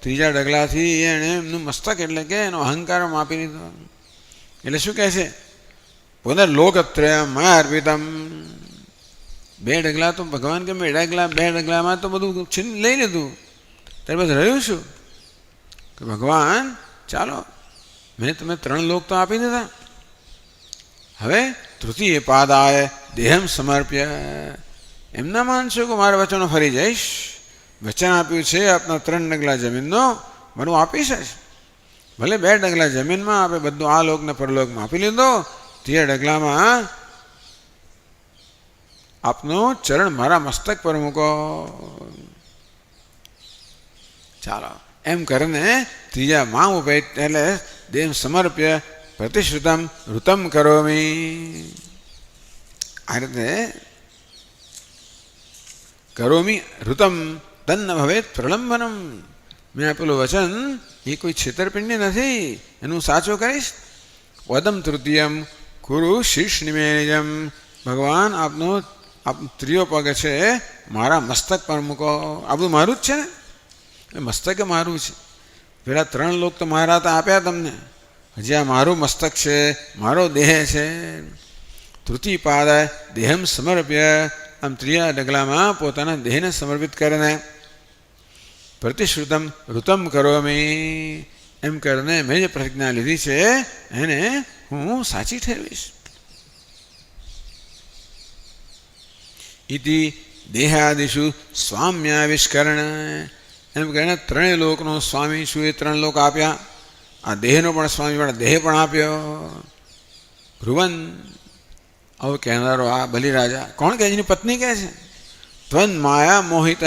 3જા ડગલાથી એણે એમનું મસ્તક એટલે કે એનો અહંકાર માપી લીધો. એટલે શું કહે છે? પુનઃ લોકત્રયમ મયા અર્પિતમ. 2 ડગલા તો ભગવાન કે 2 ડગલામાં તો બધું છીન લઈ લીધું, ત્યાર બાદ રહ્યું શું? કે ભગવાન ચાલો મેં તમે 3 લોક તો આપી દીધા, હવે તૃતીય પાદાય દેહમ સમર્પ્ય, એમના માનશો કે મારા વચનો ફરી જઈશ, વચન આપ્યું છે આપના 3 ડગલા જમીનનો મને આપીશ જ. ભલે 2 ડગલા જમીનમાં આપે બધું આ લોક ને પરલોકમાં આપી લીધો, 3 ડગલામાં આપનું ચરણ મારા મસ્તક પર મૂકો. ચાલો એમ કરીને ત્રીજા માં ઉપે એટલે દેહ સમર્પ્ય પ્રતિશ્રુતમ ઋતમ કરોમી. આ રીતે કરોમી ઋતમ તન્ન ભવેત પ્રલંબનમ. મેં આપેલું વચન એ કોઈ છેતરપિંડી નથી, એનું સાચું કરીશ. વદમ તૃતીયમ કુરુ શીર્ષ નિમેજમ. ભગવાન આપનું ત્રીજો પગ છે મારા મસ્તક પર મૂકો. આ બધું મારું જ છે ને, એ મસ્તક મારું છે. પેલા 3 લોક તો મારા હતા, આપ્યા તમને. હજી આ મારું મસ્તક છે, મારો દેહ છે. તૃતીય પાદ દેહમ સમર્પ્ય. આમ ત્રીજા ડગલામાં પોતાના દેહને સમર્પિત કરીને પ્રતિશ્રુતમ ઋતમ કરોમી. એમ કરીને મેં જે પ્રતિજ્ઞા લીધી છે એને હું સાચી ઠેરવીશ. ઇતિ દેહાદિષુ સ્વામ્યાવિષ્કરણ. એમ કહીને 3 લોકનો સ્વામી છું, એ 3 લોક આપ્યા. આ દેહનો પણ સ્વામી પણ દેહ પણ આપ્યો. ભ્રુવન આવું કહેનારો આ બલિરાજા કોણ કે એની પત્ની કહે છે ત્વન માયા મોહિત.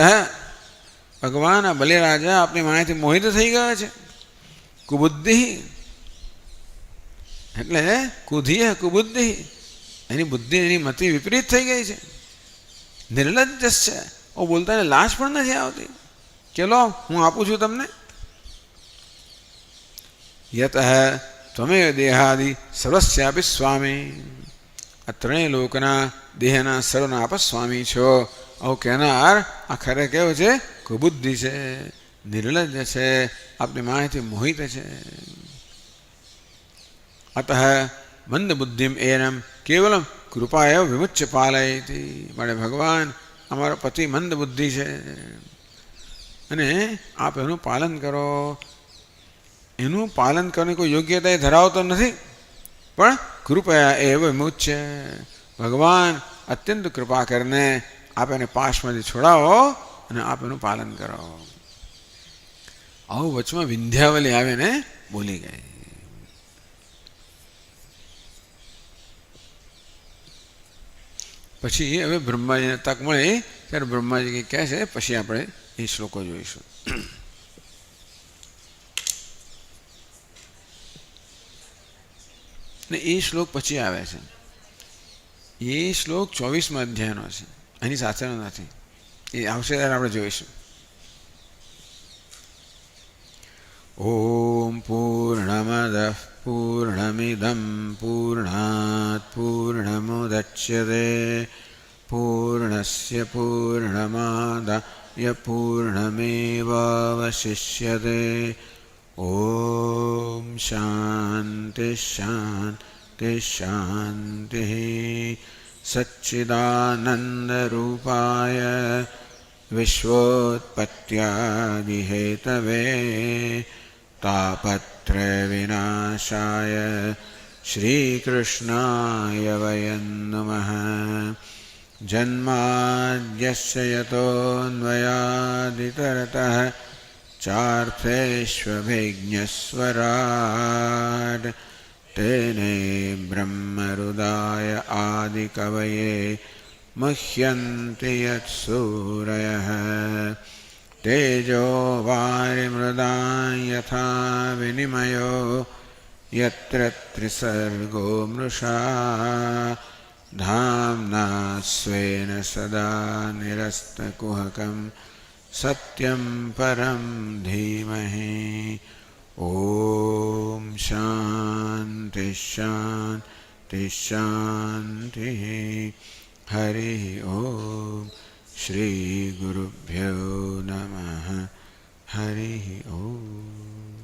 ભગવાન આ બલિરાજા આપણી માયાથી મોહિત થઈ ગયો છે. કુબુદ્ધિ એટલે કુધિય કુબુદ્ધિ, એની બુદ્ધિ એની મતિ વિપરીત થઈ ગઈ છે. નિર્લજ્જ છે, ઓ બોલતા એને લાશ પણ નથી આવતી. ચલો હું આપું છું તમને. યત ત્વમેવ દેહાદિ સર્વસ્યાપી સ્વામી. આ 3 લોકના દેહના સર્વના આપ સ્વામી છો. આવું કહેનાર આ ખરે કેવો છે? કુબુદ્ધિ છે, નિર્લજ્જ છે, આપની માયાથી મોહિત છે. અતઃ મંદબુદ્ધિમ એનમ કેવલમ કૃપાએવ વિમુચ્ય પાલયતી. માટે ભગવાન અમારો પતિ મંદબુદ્ધિ છે અને આપ એનું પાલન કરો. એનું પાલન કરવાની કોઈ યોગ્યતા એ ધરાવતો નથી, પણ કૃપયા એવ વિમુચ્ય. ભગવાન અત્યંત કૃપા કરીને આપ એને પાશમાંથી છોડાવો અને આપ એનું પાલન કરો. આવું વચમાં વિંધ્યાવલી આવીને બોલી ગઈ. પછી હવે બ્રહ્માજીને તક મળે ત્યારે બ્રહ્માજી કંઈ કહે છે, પછી આપણે એ શ્લોકો જોઈશું. ને એ શ્લોક પછી આવે છે. એ શ્લોક 24મા અધ્યાયનો છે, એની સાથેનો નથી. એ આવશે ત્યારે આપણે જોઈશું. ઓમ પૂર્ણમદ પૂર્ણમિદમ પૂર્ણાત પૂર્ણમુદચ્યતે પૂર્ણસ્ય પૂર્ણમાદાય પૂર્ણમેવાવશિષ્યતે. ઓમ શાંતિ શાંતિ શાંતિ. સચ્ચિદાનંદરૂપાય વિશ્વોત્પત્યાદિહેતવે તાપત્રય વિનાશાય શ્રીકૃષ્ણાય વયં નમઃ. જન્માદ્યસ્ય યતોન્વયાદિતરતઃ ચાર્થેષ્વभिज्ञस्वराट् तेने ब्रह्महृदाय आदिकवये मुह्यन्ति यत्सूरयः. तेजो वारिमृदां यथा विनिमयो यत्र त्रिसर्गो मृषा धाम्ना स्वेन सदा निरस्तकुहकं सत्यं परं धीमहि. ओम शांति शांति शांति. हरि ओम. श्री गुरुभ्यो नमः. हरि ओम.